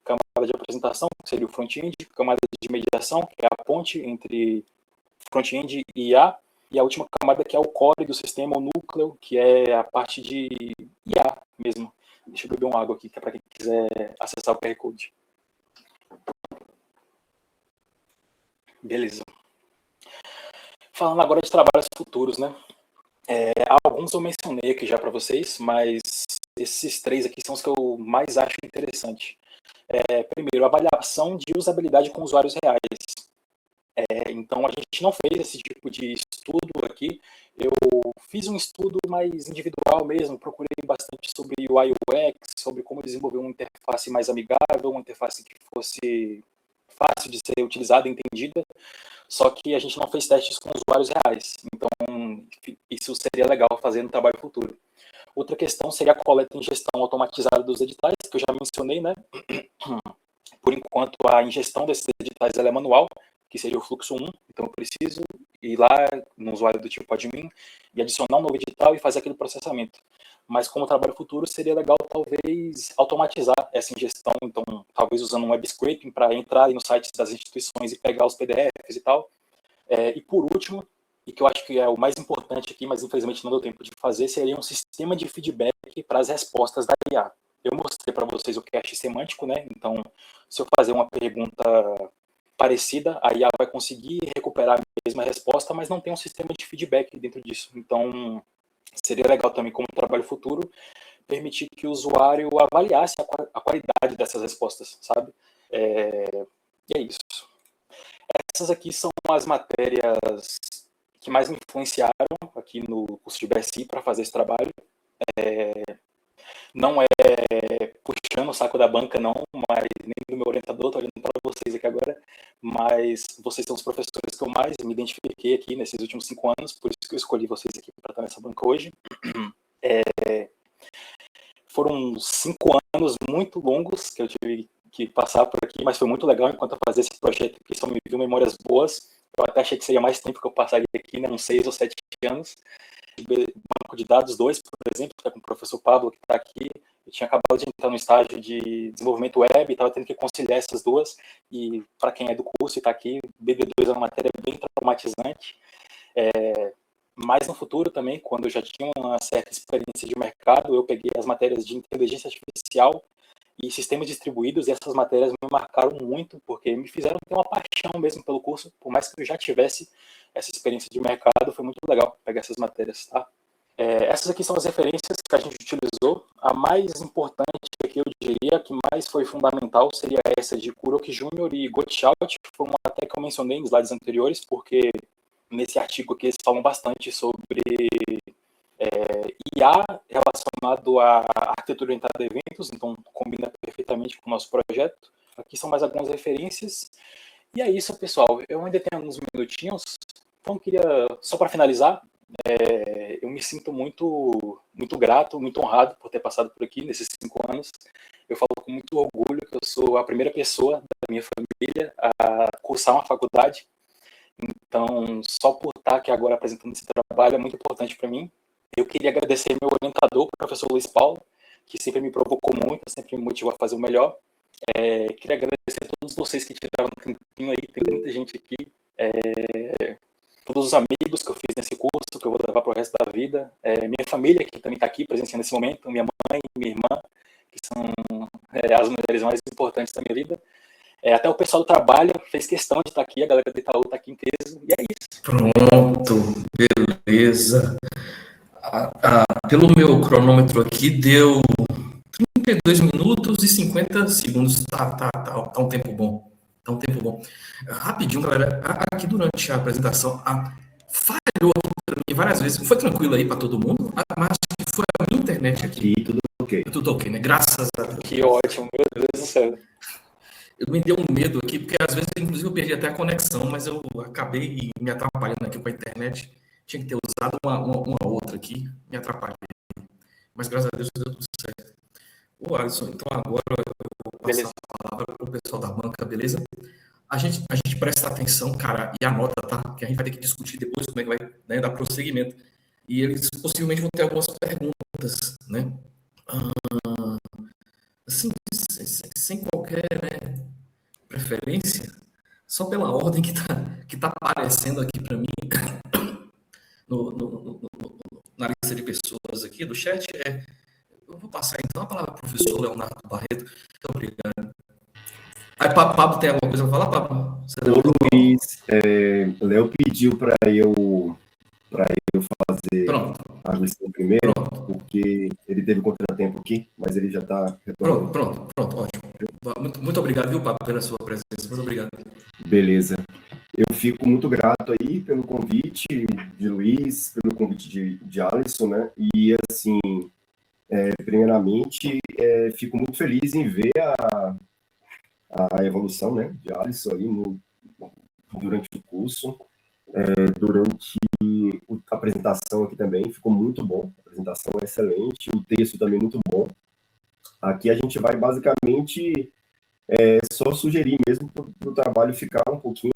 Camada de apresentação, que seria o front-end, camada de mediação, que é a ponte entre front-end e IA, e a última camada, que é o core do sistema, o núcleo, que é a parte de IA mesmo. Deixa eu beber uma água aqui, que é para quem quiser acessar o QR Code. Beleza. Falando agora de trabalhos futuros, né? Alguns eu mencionei aqui já para vocês, mas esses 3 aqui são os que eu mais acho interessante. Primeiro, avaliação de usabilidade com usuários reais. Então, a gente não fez esse tipo de estudo aqui. Eu fiz um estudo mais individual mesmo, procurei bastante sobre UI UX, sobre como desenvolver uma interface mais amigável, uma interface que fosse fácil de ser utilizada e entendida, só que a gente não fez testes com usuários reais. Então, isso seria legal fazer no trabalho futuro. Outra questão seria a coleta e ingestão automatizada dos editais, que eu já mencionei, né? Por enquanto, a ingestão desses editais ela é manual, que seria o fluxo 1. Então, eu preciso ir lá no usuário do tipo admin e adicionar um novo edital e fazer aquele processamento. Mas, como trabalho futuro, seria legal, talvez, automatizar essa ingestão. Então, talvez usando um web scraping para entrar nos sites das instituições e pegar os PDFs e tal. E, por último, e que eu acho que é o mais importante aqui, mas infelizmente não deu tempo de fazer, seria um sistema de feedback para as respostas da IA. Eu mostrei para vocês o cache semântico, né? Então, se eu fazer uma pergunta parecida, a IA vai conseguir recuperar a mesma resposta, mas não tem um sistema de feedback dentro disso. Então, seria legal também, como trabalho futuro, permitir que o usuário avaliasse a qualidade dessas respostas, sabe? E é isso. Essas aqui são as matérias que mais me influenciaram aqui no curso de BSI para fazer esse trabalho. Não é puxando o saco da banca, não, mas nem do meu orientador, estou olhando para vocês aqui agora, mas vocês são os professores que eu mais me identifiquei aqui nesses últimos 5 anos, por isso que eu escolhi vocês aqui para estar nessa banca hoje. Foram 5 anos muito longos que eu tive que passar por aqui, mas foi muito legal enquanto eu fazia esse projeto, que só me viu memórias boas. Eu até achei que seria mais tempo que eu passaria aqui, né, uns 6 ou 7 anos. Banco de dados 2, por exemplo, que é com o professor Pablo, que está aqui. Eu tinha acabado de entrar no estágio de desenvolvimento web, estava tendo que conciliar essas duas, e para quem é do curso e está aqui, BD2 é uma matéria bem traumatizante. Mas no futuro também, quando eu já tinha uma certa experiência de mercado, eu peguei as matérias de inteligência artificial e sistemas distribuídos, e essas matérias me marcaram muito, porque me fizeram ter uma paixão mesmo pelo curso, por mais que eu já tivesse essa experiência de mercado, foi muito legal pegar essas matérias, tá? Essas aqui são as referências que a gente utilizou. A mais importante, que eu diria, que mais foi fundamental, seria essa de Kuroki Jr. e Gottschalk, que foi uma até que eu mencionei em slides anteriores, porque nesse artigo aqui eles falam bastante sobre IA relacionado à arquitetura orientada a eventos, então combina perfeitamente com o nosso projeto. Aqui são mais algumas referências. E é isso, pessoal. Eu ainda tenho alguns minutinhos, então queria, só para finalizar, eu me sinto muito, muito grato, muito honrado por ter passado por aqui nesses 5 anos. Eu falo com muito orgulho que eu sou a primeira pessoa da minha família a cursar uma faculdade. Então, só por estar aqui agora apresentando esse trabalho é muito importante para mim. Eu queria agradecer meu orientador, o professor Luiz Paulo, que sempre me provocou muito, sempre me motivou a fazer o melhor. Queria agradecer a todos vocês que tiraram um tempinho aí, tem muita gente aqui. Todos os amigos que eu fiz nesse curso, que eu vou levar para o resto da vida. Minha família, que também está aqui presenciando nesse momento, minha mãe e minha irmã, que são as mulheres mais importantes da minha vida. Até o pessoal do trabalho fez questão de estar aqui, a galera do Itaú está aqui em peso, e é isso. Pronto, beleza. Pelo meu cronômetro aqui, deu 32 minutos e 50 segundos. Tá um tempo bom. Tá um tempo bom. Rapidinho, galera. Aqui durante a apresentação, falhou aqui para mim várias vezes. Foi tranquilo aí para todo mundo, mas foi a minha internet aqui. E tudo ok. Tudo ok, né? Graças a Deus. Que ótimo, meu Deus do céu. Me deu um medo aqui, porque às vezes, inclusive, eu perdi até a conexão, mas eu acabei me atrapalhando aqui com a internet. Tinha que ter usado uma outra aqui, me atrapalhei. Mas graças a Deus deu tudo certo. Ô, Alisson, então agora eu vou passar a palavra para o pessoal da banca, beleza? A gente presta atenção, cara, e anota, tá? Que a gente vai ter que discutir depois como é que vai, né, dar prosseguimento. E eles possivelmente vão ter algumas perguntas, né? Assim, sem qualquer, né, preferência, só pela ordem que tá aparecendo aqui para mim na lista de pessoas aqui do chat, eu vou passar então a palavra para o professor Leonardo Barreto. Muito obrigado. Aí, Pablo, tem alguma coisa para falar, Pablo? Ô, Luiz, Léo pediu para eu fazer Pronto. a lição primeiro, Pronto. porque ele teve contratempo aqui, mas ele já está retornando. Pronto, ótimo. Muito obrigado, viu, Pablo, pela sua presença. Muito obrigado. Beleza. Eu fico muito grato aí pelo convite de Luiz, pelo convite de Alisson, né? E, assim, primeiramente, fico muito feliz em ver a evolução, né, de Alisson aí durante o curso. Durante a apresentação aqui também, ficou muito bom. A apresentação é excelente, o texto também muito bom. Aqui a gente vai basicamente só sugerir mesmo para o trabalho ficar um pouquinho,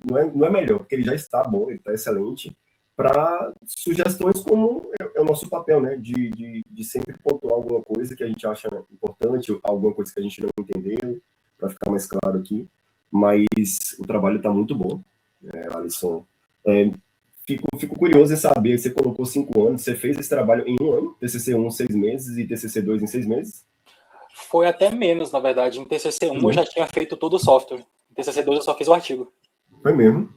não é melhor, porque ele já está bom, ele está excelente, para sugestões como é o nosso papel, né, de sempre pontuar alguma coisa que a gente acha importante, alguma coisa que a gente não entendeu, para ficar mais claro aqui. Mas o trabalho está muito bom, Alisson. Fico curioso em saber, você colocou 5 anos, você fez esse trabalho em 1 ano, TCC1 6 meses e TCC2 em 6 meses? Foi até menos, na verdade. Em TCC1 eu já tinha feito todo o software. Em TCC2 eu só fiz o artigo. Foi mesmo.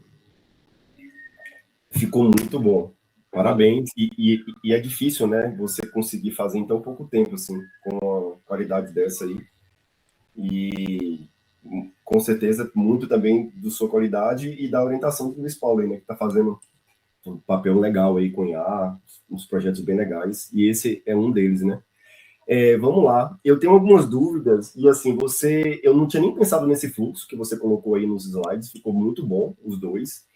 Ficou muito bom. Parabéns. E é difícil, né, você conseguir fazer em tão pouco tempo, assim, com uma qualidade dessa aí. E com certeza muito também da sua qualidade e da orientação do Luiz Paulo aí, né, que está fazendo um papel legal aí com IA, uns projetos bem legais, e esse é um deles, né? Vamos lá, eu tenho algumas dúvidas, e assim, eu não tinha nem pensado nesse fluxo que você colocou aí nos slides, ficou muito bom, os dois.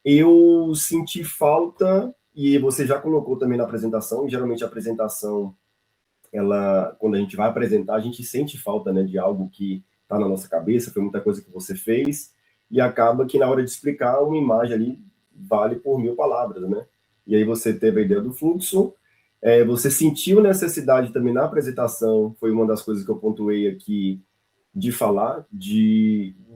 Eu senti falta, e você já colocou também na apresentação, e geralmente a apresentação, quando a gente vai apresentar, a gente sente falta, né, de algo que está na nossa cabeça, foi muita coisa que você fez, e acaba que na hora de explicar, uma imagem ali vale por 1000 palavras, né? E aí você teve a ideia do fluxo, você sentiu necessidade também na apresentação, foi uma das coisas que eu pontuei aqui, de falar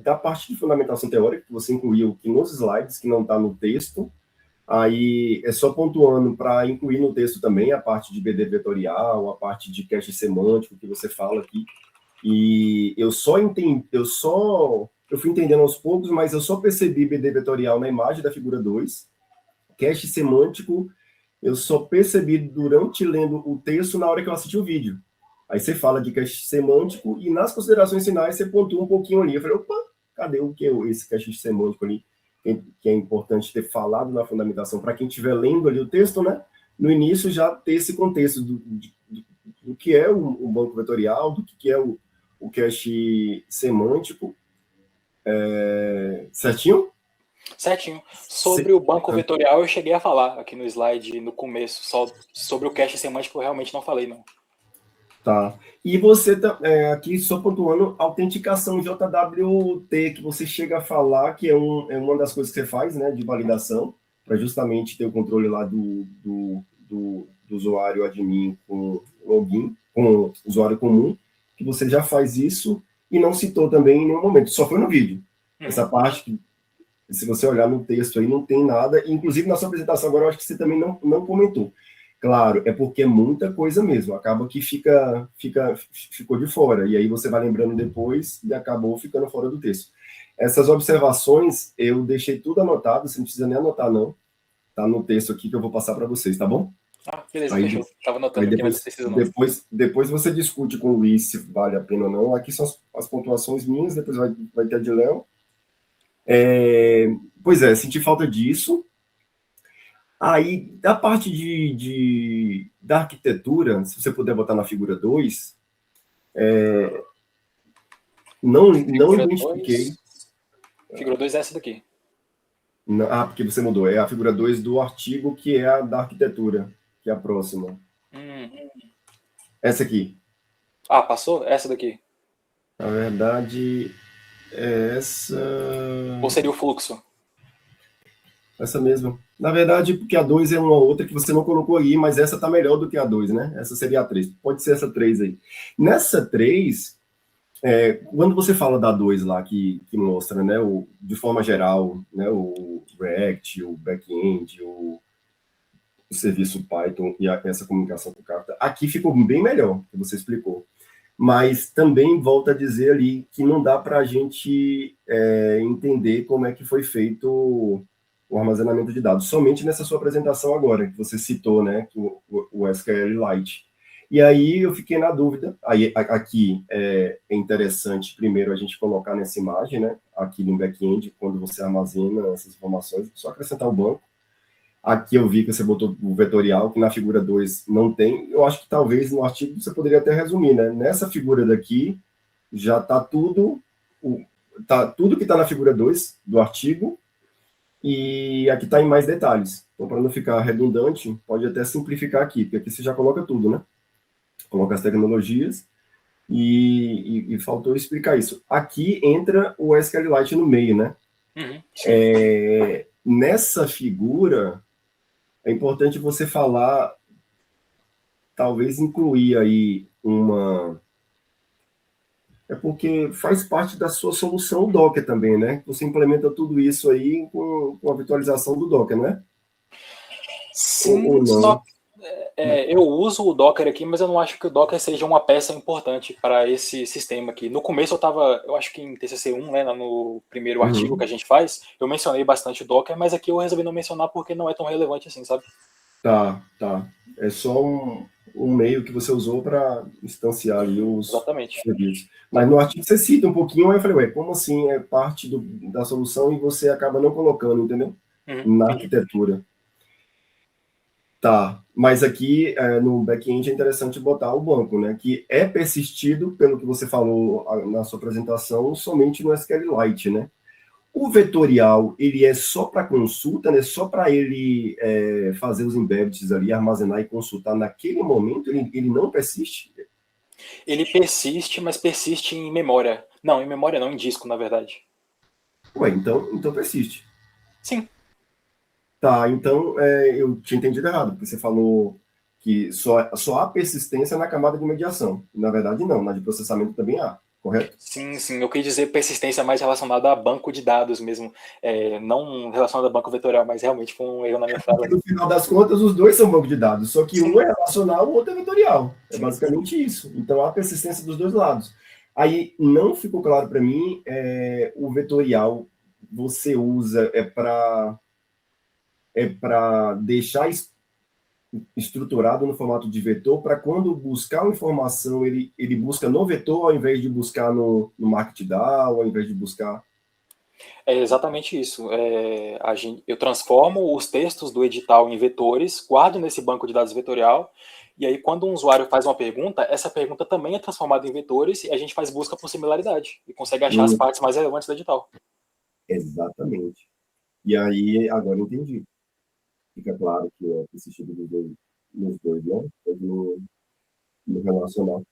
da parte de fundamentação teórica, que você incluiu aqui nos slides, que não está no texto. Aí é só pontuando para incluir no texto também a parte de BD vetorial, a parte de cache semântico que você fala aqui. E eu fui entendendo aos poucos, mas eu só percebi BD vetorial na imagem da figura 2, cache semântico eu só percebi durante lendo o texto na hora que eu assisti o vídeo. Aí você fala de cache semântico e nas considerações finais você pontua um pouquinho ali. Eu falei, opa, cadê esse cache semântico ali? Que é importante ter falado na fundamentação, para quem estiver lendo ali o texto, né? No início já ter esse contexto do que é o banco vetorial, do que é o cache semântico. Certinho? Certinho. Sobre o banco vetorial, eu cheguei a falar aqui no slide no começo, só sobre o cache semântico eu realmente não falei, não. Tá. E você, aqui só pontuando, autenticação JWT, que você chega a falar que é uma das coisas que você faz, né, de validação, para justamente ter o controle lá do usuário admin com login, com o usuário comum, que você já faz isso e não citou também em nenhum momento, só foi no vídeo. Essa parte que, se você olhar no texto aí, não tem nada, inclusive na sua apresentação agora, eu acho que você também não comentou. Claro, é porque é muita coisa mesmo, acaba que ficou de fora, e aí você vai lembrando depois e acabou ficando fora do texto. Essas observações, eu deixei tudo anotado, você não precisa nem anotar não, tá no texto aqui que eu vou passar para vocês, tá bom? Ah, beleza, aí, fechou. Tava anotando aqui, mas não precisa não. Depois você discute com o Luiz se vale a pena ou não, aqui são as pontuações minhas, depois vai ter a de Léo. Pois é, senti falta disso. Aí, da parte da arquitetura, se você puder botar na figura 2, não identifiquei. Figura 2 é essa daqui. Porque você mudou. É a figura 2 do artigo, que é a da arquitetura, que é a próxima. Essa aqui. Ah, passou? Essa daqui. Na verdade, é essa... Ou seria o fluxo? Essa mesma. Na verdade, porque a 2 é uma outra que você não colocou aí, mas essa tá melhor do que a 2, né? Essa seria a 3. Pode ser essa 3 aí. Nessa 3, quando você fala da 2 lá, que mostra, né, de forma geral, né, o React, o back-end, o serviço Python e essa comunicação com Kafka, aqui ficou bem melhor, que você explicou. Mas também volta a dizer ali que não dá para a gente entender como é que foi feito o armazenamento de dados, somente nessa sua apresentação agora, que você citou, né, o SQLite. E aí eu fiquei na dúvida, aí aqui é interessante primeiro a gente colocar nessa imagem, né, aqui no back-end, quando você armazena essas informações, só acrescentar o banco. Aqui eu vi que você botou o vetorial, que na figura 2 não tem, eu acho que talvez no artigo você poderia até resumir, né, nessa figura daqui já está tudo que está na figura 2 do artigo, e aqui está em mais detalhes. Então, para não ficar redundante, pode até simplificar aqui, porque aqui você já coloca tudo, né? Coloca as tecnologias e faltou explicar isso. Aqui entra o SQLite no meio, né? Nessa figura, é importante você falar, talvez incluir aí porque faz parte da sua solução Docker também, né? Você implementa tudo isso aí com a virtualização do Docker, né? Sim, ou não? Eu uso o Docker aqui, mas eu não acho que o Docker seja uma peça importante para esse sistema aqui. No começo eu acho que em TCC1, né, no primeiro artigo que a gente faz, eu mencionei bastante o Docker, mas aqui eu resolvi não mencionar porque não é tão relevante assim, sabe? Tá. É só um meio que você usou para instanciar ali os serviços. Mas no artigo você cita um pouquinho, aí eu falei, como assim é parte da solução e você acaba não colocando, entendeu? Na arquitetura. Tá, mas aqui no back-end é interessante botar o banco, né? Que é persistido, pelo que você falou na sua apresentação, somente no SQLite, né? O vetorial, ele é só para consulta, né? Só para ele fazer os embeddings ali, armazenar e consultar naquele momento, ele não persiste? Ele persiste, mas persiste em memória. Não, em memória não, em disco, na verdade. Ué, então persiste. Sim. Tá, então eu tinha entendido errado, porque você falou que só há persistência na camada de mediação. Na verdade, não, na de processamento também há, correto? Sim, eu quis dizer persistência mais relacionada a banco de dados mesmo, não relacionada a banco vetorial, mas realmente foi um erro na minha fala. No final das contas, os dois são banco de dados, só que um é relacional, o outro é vetorial. É basicamente isso. Então, há persistência dos dois lados. Aí, não ficou claro para mim, o vetorial você usa para deixar estruturado no formato de vetor para quando buscar uma informação, ele busca no vetor ao invés de buscar no Markdown, ao invés de buscar... É exatamente isso. Eu transformo os textos do edital em vetores, guardo nesse banco de dados vetorial, e aí quando um usuário faz uma pergunta, essa pergunta também é transformada em vetores e a gente faz busca por similaridade e consegue achar as partes mais relevantes do edital. Exatamente. E aí, agora eu entendi. Fica claro que é assistido nos dois, né? Tanto no relacional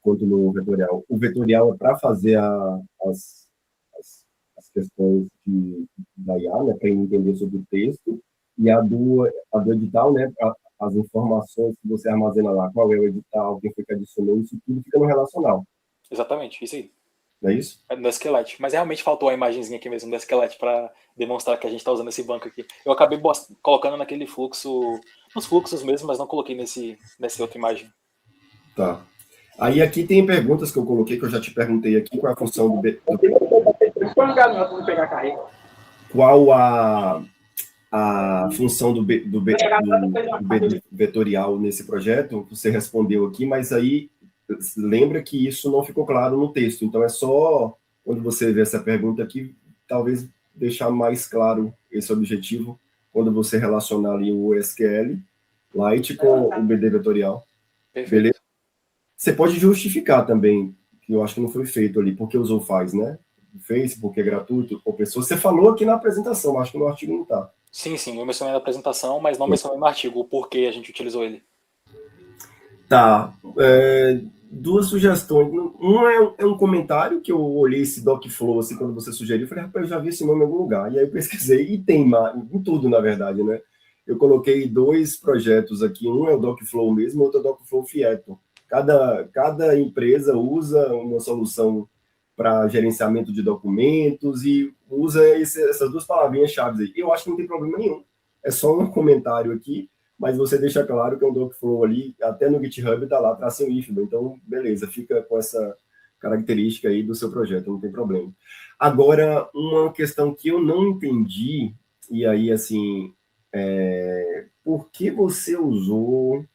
quanto no vetorial. O vetorial é para fazer as questões da IA, né, para entender sobre o texto, e a do edital, né, as informações que você armazena lá, qual é o edital, quem foi que adicionou, isso tudo fica no relacional. Exatamente, isso aí. Não é isso? É no SQLite. Mas realmente faltou a imagenzinha aqui mesmo do SQLite para demonstrar que a gente está usando esse banco aqui. Eu acabei colocando naquele fluxo, nos fluxos mesmo, mas não coloquei nessa outra imagem. Tá. Aí aqui tem perguntas que eu coloquei, que eu já te perguntei aqui, qual é a função qual a função do vetorial nesse projeto, você respondeu aqui, mas aí lembra que isso não ficou claro no texto, então é só, quando você vê essa pergunta aqui, talvez deixar mais claro esse objetivo, quando você relacionar ali o SQLite com o BD vetorial. Perfeito. Beleza? Você pode justificar também, que eu acho que não foi feito ali, porque usou faz, né? Face, porque é gratuito, ou pessoa. Você falou aqui na apresentação, acho que no artigo não está. Sim, eu mencionei na apresentação, mas não mencionei no artigo o porquê a gente utilizou ele. Tá. Duas sugestões. Um é um comentário que eu olhei esse Docflow, assim, quando você sugeriu, eu falei, rapaz, eu já vi esse nome em algum lugar. E aí eu pesquisei, e tem em tudo, na verdade, né? Eu coloquei 2 projetos aqui, um é o Docflow mesmo, outro é o Docflow Fieto. Cada empresa usa uma solução para gerenciamento de documentos e usa essas 2 palavrinhas-chave aí. Eu acho que não tem problema nenhum. É só um comentário aqui, mas você deixa claro que é um Docflow ali, até no GitHub está lá, tracinho IFBA. Então, beleza, fica com essa característica aí do seu projeto, não tem problema. Agora, uma questão que eu não entendi, e aí, assim, por que você usou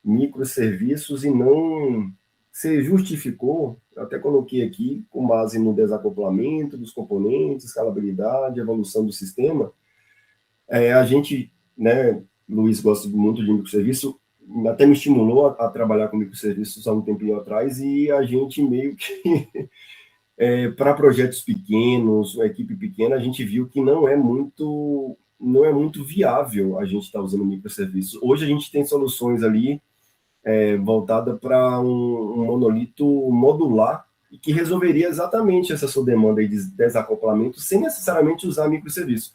microserviços e não... Você justificou, eu até coloquei aqui, com base no desacoplamento dos componentes, escalabilidade, evolução do sistema. A gente, né, Luiz gosta muito de microserviço, até me estimulou a trabalhar com microserviços há um tempinho atrás, e a gente meio que, para projetos pequenos, uma equipe pequena, a gente viu que não é muito viável a gente estar usando microserviços. Hoje a gente tem soluções ali voltada para um monolito modular e que resolveria exatamente essa sua demanda aí de desacoplamento sem necessariamente usar microserviço.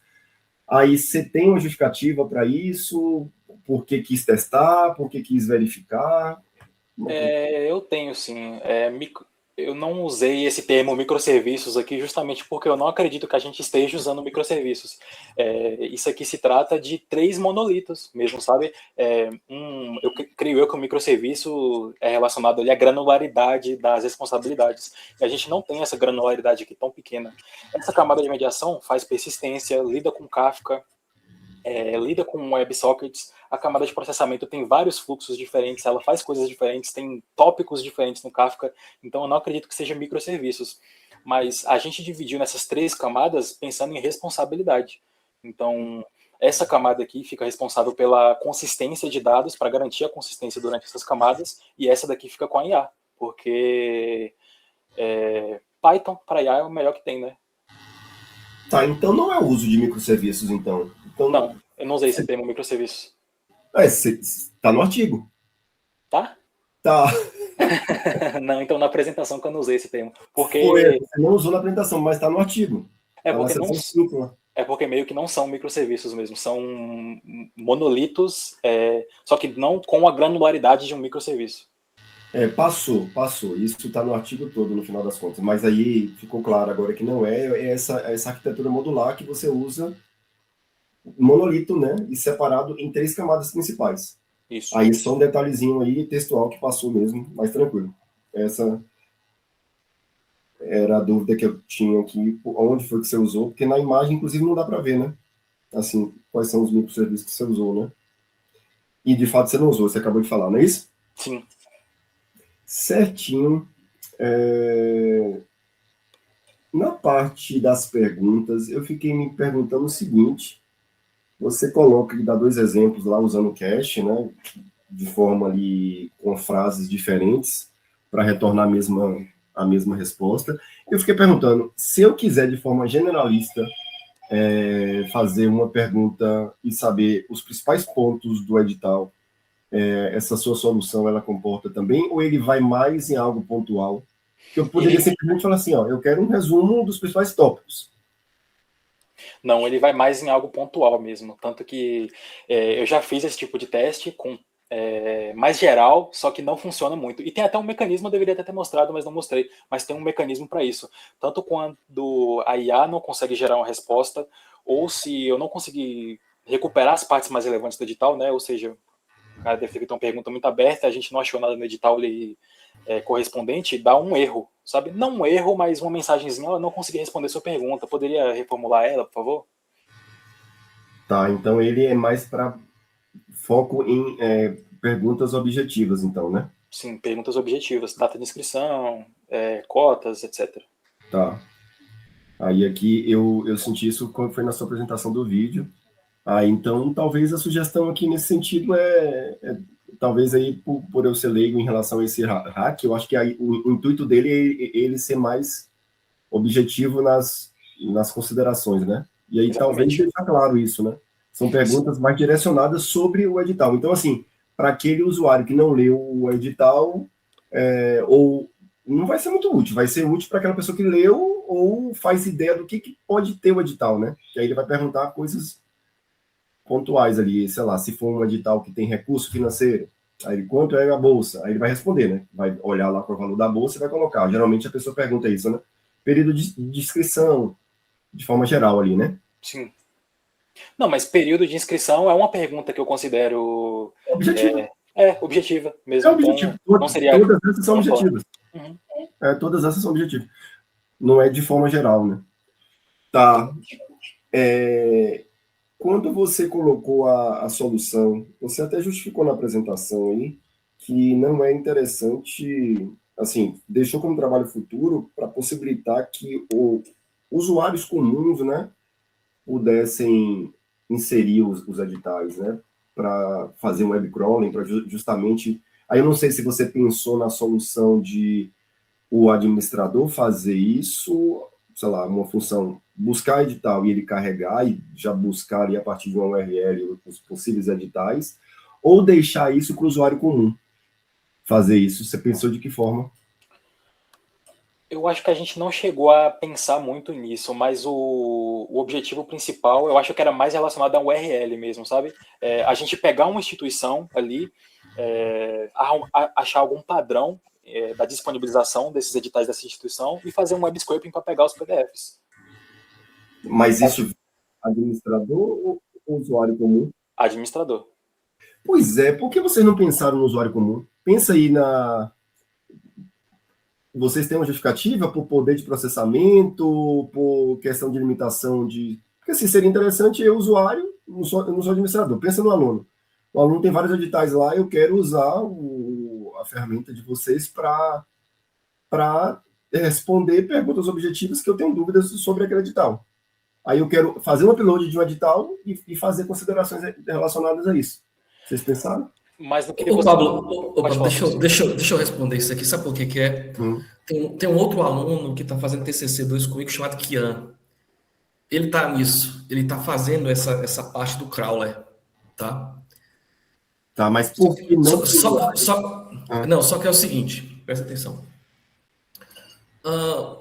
Aí você tem uma justificativa para isso? Por que quis testar? Por que quis verificar? Eu tenho, sim. Eu não usei esse termo microserviços aqui justamente porque eu não acredito que a gente esteja usando microserviços. Isso aqui se trata de 3 monolitos mesmo, sabe? Eu creio que o microserviço é relacionado ali à granularidade das responsabilidades. E a gente não tem essa granularidade aqui tão pequena. Essa camada de mediação faz persistência, lida com Kafka, lida com WebSockets. A camada de processamento tem vários fluxos diferentes, ela faz coisas diferentes, tem tópicos diferentes no Kafka, então eu não acredito que seja microserviços. Mas a gente dividiu nessas 3 camadas pensando em responsabilidade. Então, essa camada aqui fica responsável pela consistência de dados, para garantir a consistência durante essas camadas, e essa daqui fica com a IA, porque Python para IA é o melhor que tem, né? Tá, então não é o uso de microserviços, então. Não, eu não usei esse termo microserviços. Tá no artigo. Tá? Tá. Não, então na apresentação que eu não usei esse termo. Porque... Você não usou na apresentação, mas tá no artigo. Porque meio que não são microserviços mesmo, são monolitos, só que não com a granularidade de um microserviço. Passou. Isso está no artigo todo, no final das contas. Mas aí ficou claro agora que não é essa arquitetura modular que você usa monolito, né? E separado em 3 camadas principais. Isso. Aí só um detalhezinho aí textual que passou mesmo, mais tranquilo. Essa era a dúvida que eu tinha aqui, onde foi que você usou, porque na imagem, inclusive, não dá para ver, né? Assim, quais são os microserviços que você usou, né? E de fato você não usou, você acabou de falar, não é isso? Sim. Certinho. Na parte das perguntas, eu fiquei me perguntando o seguinte: você coloca e dá 2 exemplos lá usando o cache, né? De forma ali com frases diferentes para retornar a mesma resposta. Eu fiquei perguntando, se eu quiser de forma generalista fazer uma pergunta e saber os principais pontos do edital, essa sua solução ela comporta também, ou ele vai mais em algo pontual? Que eu poderia simplesmente falar assim, ó, eu quero um resumo dos principais tópicos. Não, ele vai mais em algo pontual mesmo. Tanto que eu já fiz esse tipo de teste com mais geral, só que não funciona muito. E tem até um mecanismo, eu deveria até ter mostrado, mas não mostrei. Mas tem um mecanismo para isso. Tanto quando a IA não consegue gerar uma resposta, ou se eu não conseguir recuperar as partes mais relevantes do edital, né? Ou seja, o cara deve ter feito uma pergunta muito aberta, a gente não achou nada no edital correspondente, dá um erro, sabe? Não um erro, mas uma mensagenzinha, eu não consegui responder sua pergunta, poderia reformular ela, por favor? Tá, então ele é mais para foco em perguntas objetivas, então, né? Sim, perguntas objetivas, data de inscrição, cotas, etc. Tá. Aí aqui eu senti isso quando foi na sua apresentação do vídeo. Então talvez a sugestão aqui nesse sentido talvez aí por eu ser leigo em relação a esse hack, eu acho que aí, o intuito dele é ele ser mais objetivo nas considerações, né? E aí talvez deixar claro isso, né? São perguntas mais direcionadas sobre o edital. Então, assim, para aquele usuário que não leu o edital, ou não vai ser muito útil, vai ser útil para aquela pessoa que leu ou faz ideia do que pode ter o edital, né? Que aí ele vai perguntar coisas pontuais ali, sei lá, se for um edital que tem recurso financeiro, aí quanto é a bolsa? Aí ele vai responder, né? Vai olhar lá para o valor da bolsa e vai colocar. Geralmente a pessoa pergunta isso, né? Período de inscrição, de forma geral ali, né? Sim. Não, mas período de inscrição é uma pergunta que eu considero Objetiva. Objetiva mesmo. É objetivo. Então, não seria todas essas são pontual. objetivas. Uhum. Todas essas são objetivas. Não é de forma geral, né? Tá. Quando você colocou a solução, você até justificou na apresentação aí que não é interessante, assim, deixou como trabalho futuro para possibilitar que usuários comuns, né, pudessem inserir os editais, né, para fazer um web crawling, para justamente. Aí eu não sei se você pensou na solução de o administrador fazer isso, sei lá, uma função buscar edital e ele carregar e já buscar ali a partir de uma URL os possíveis editais, ou deixar isso para o usuário comum fazer isso. Você pensou de que forma? Eu acho que a gente não chegou a pensar muito nisso, mas o objetivo principal, eu acho que era mais relacionado a URL mesmo, sabe? A gente pegar uma instituição ali, achar algum padrão da disponibilização desses editais dessa instituição e fazer um web scraping para pegar os PDFs. Mas isso administrador ou usuário comum? Administrador. Pois é, por que vocês não pensaram no usuário comum? Pensa aí Vocês têm uma justificativa por poder de processamento, por questão de limitação de... Porque assim, seria interessante eu, usuário, não sou administrador. Pensa no aluno. O aluno tem vários editais lá, eu quero usar a ferramenta de vocês para responder perguntas objetivas que eu tenho dúvidas sobre aquele edital. Aí eu quero fazer um upload de um edital e fazer considerações relacionadas a isso. Vocês pensaram? Mas no que Ô, você... Pablo, falar, deixa eu responder isso aqui. Sabe por que é? Tem um outro aluno que está fazendo TCC2 comigo chamado Kian. Ele está nisso. Ele está fazendo essa parte do crawler, tá? Tá, mas por que não? Só que é o seguinte, presta atenção.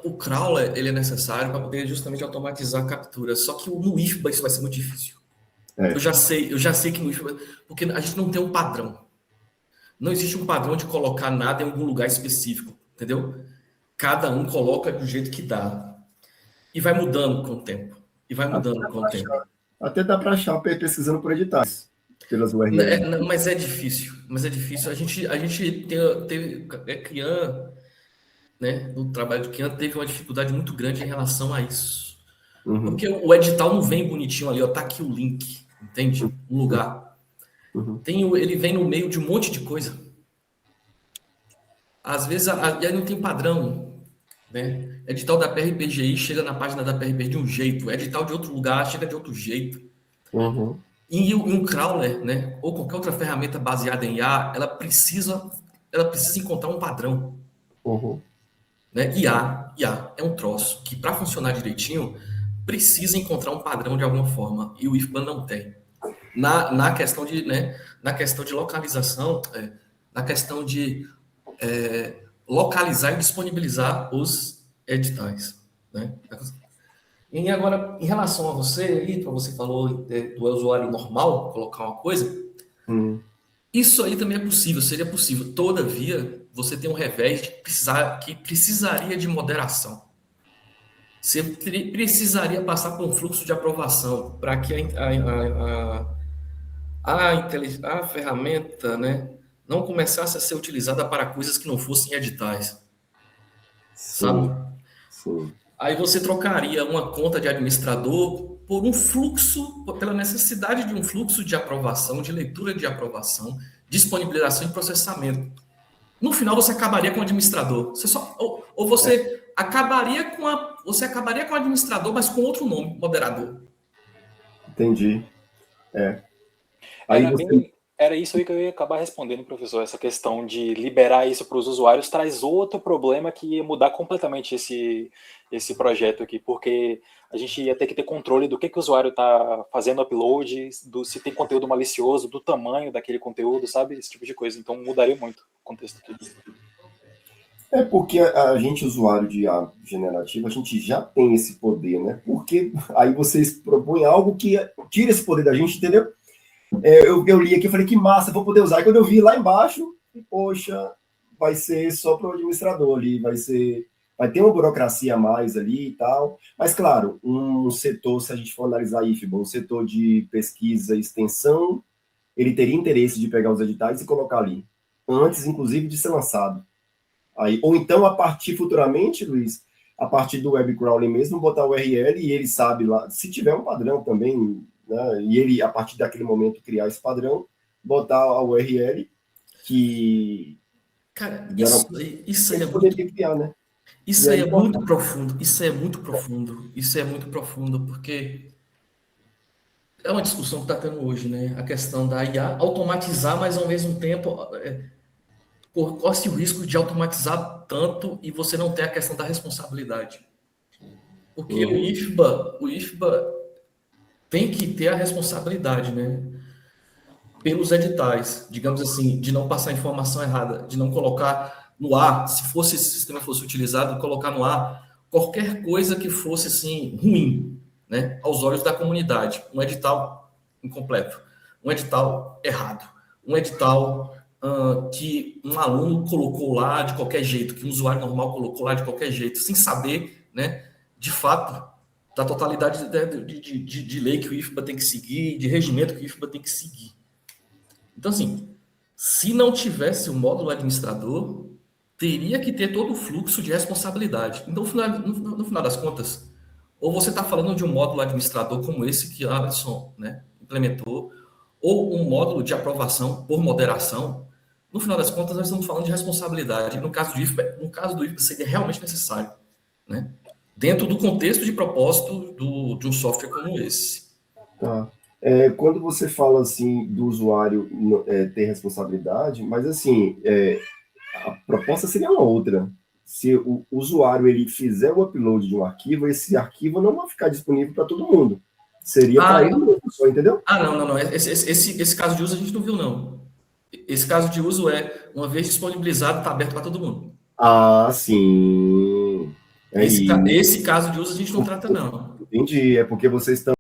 O crawler ele é necessário para poder justamente automatizar a captura. Só que no IFBA isso vai ser muito difícil. Eu já sei que no IFBA, porque a gente não tem um padrão. Não existe um padrão de colocar nada em algum lugar específico, entendeu? Cada um coloca do jeito que dá. E vai mudando com o tempo. Até dá para achar pesquisando por editais, pelas URLs. Mas é difícil. A gente teve Kian, né? No trabalho de Kian teve uma dificuldade muito grande em relação a isso. Porque o edital não vem bonitinho ali, ó, tá aqui o link, entende? Um lugar. Uhum. Ele vem no meio de um monte de coisa. Às vezes, e aí não tem padrão, né? Edital da PRPGI chega na página da PRPGI de um jeito, edital de outro lugar chega de outro jeito. Uhum. E um crawler, né, ou qualquer outra ferramenta baseada em IA, ela precisa encontrar um padrão. Uhum. Né? IA é um troço que, para funcionar direitinho, precisa encontrar um padrão de alguma forma, e o IFBAN não tem. Na questão de, né, na questão de localização, na questão de localizar e disponibilizar os editais. Né? E agora, em relação a você, aí, você falou do usuário normal, colocar uma coisa, isso aí também é possível, seria possível. Todavia, você tem um revés que precisaria de moderação. Você precisaria passar por um fluxo de aprovação para que a ferramenta, né, não começasse a ser utilizada para coisas que não fossem editais. Sim, Sabe? sim. Aí você trocaria uma conta de administrador por um fluxo, pela necessidade de um fluxo de aprovação, de leitura de aprovação, disponibilização e processamento. No final você acabaria com o administrador. Ou você acabaria com o administrador, mas com outro nome, moderador. Entendi. Aí Era isso aí que eu ia acabar respondendo, professor. Essa questão de liberar isso para os usuários traz outro problema que ia mudar completamente esse projeto aqui, porque a gente ia ter que ter controle do que o usuário está fazendo upload, se tem conteúdo malicioso, do tamanho daquele conteúdo, sabe? Esse tipo de coisa. Então mudaria muito o contexto aqui. É porque a gente, usuário de IA generativa, a gente já tem esse poder, né? Porque aí vocês propõem algo que tira esse poder da gente, entendeu? Eu li aqui e falei, que massa, vou poder usar. E quando eu vi lá embaixo, poxa, vai ser só para o administrador ali, vai ter uma burocracia a mais ali e tal. Mas, claro, um setor, se a gente for analisar IFBA, um setor de pesquisa e extensão, ele teria interesse de pegar os editais e colocar ali, antes, inclusive, de ser lançado. Aí, ou então, a partir futuramente, Luiz, a partir do web crawling mesmo, botar o URL e ele sabe lá, se tiver um padrão também, né, e ele, a partir daquele momento, criar esse padrão, botar a URL que... Cara, isso aí é poderia criar, né? Isso aí é muito profundo, isso é muito profundo, porque é uma discussão que está tendo hoje, né? A questão da IA automatizar, mas ao mesmo tempo corre-se o risco de automatizar tanto e você não ter a questão da responsabilidade. Porque o IFBA tem que ter a responsabilidade, né? Pelos editais, digamos assim, de não passar informação errada, de não colocar no ar, se fosse esse sistema fosse utilizado, colocar no ar qualquer coisa que fosse assim ruim, né, aos olhos da comunidade, um edital incompleto, um edital errado, um edital que um aluno colocou lá de qualquer jeito, que um usuário normal colocou lá de qualquer jeito, sem saber, né, de fato, da totalidade de lei que o IFBA tem que seguir, de regimento que o IFBA tem que seguir. Então, assim, se não tivesse o módulo administrador, teria que ter todo o fluxo de responsabilidade. Então, no final das contas, ou você está falando de um módulo administrador como esse que a Alisson, né, implementou, ou um módulo de aprovação por moderação, no final das contas, nós estamos falando de responsabilidade. No caso do IFBA seria realmente necessário, né? Dentro do contexto de propósito de um software como esse. Tá. Quando você fala assim do usuário ter responsabilidade, mas assim, a proposta seria uma outra. Se o usuário ele fizer o upload de um arquivo, esse arquivo não vai ficar disponível para todo mundo. Seria para ele mesmo, só, entendeu? Não. Esse caso de uso a gente não viu, não. Esse caso de uso uma vez disponibilizado, está aberto para todo mundo. Ah, sim. Esse caso de uso a gente não trata, não. Entendi, é porque vocês estão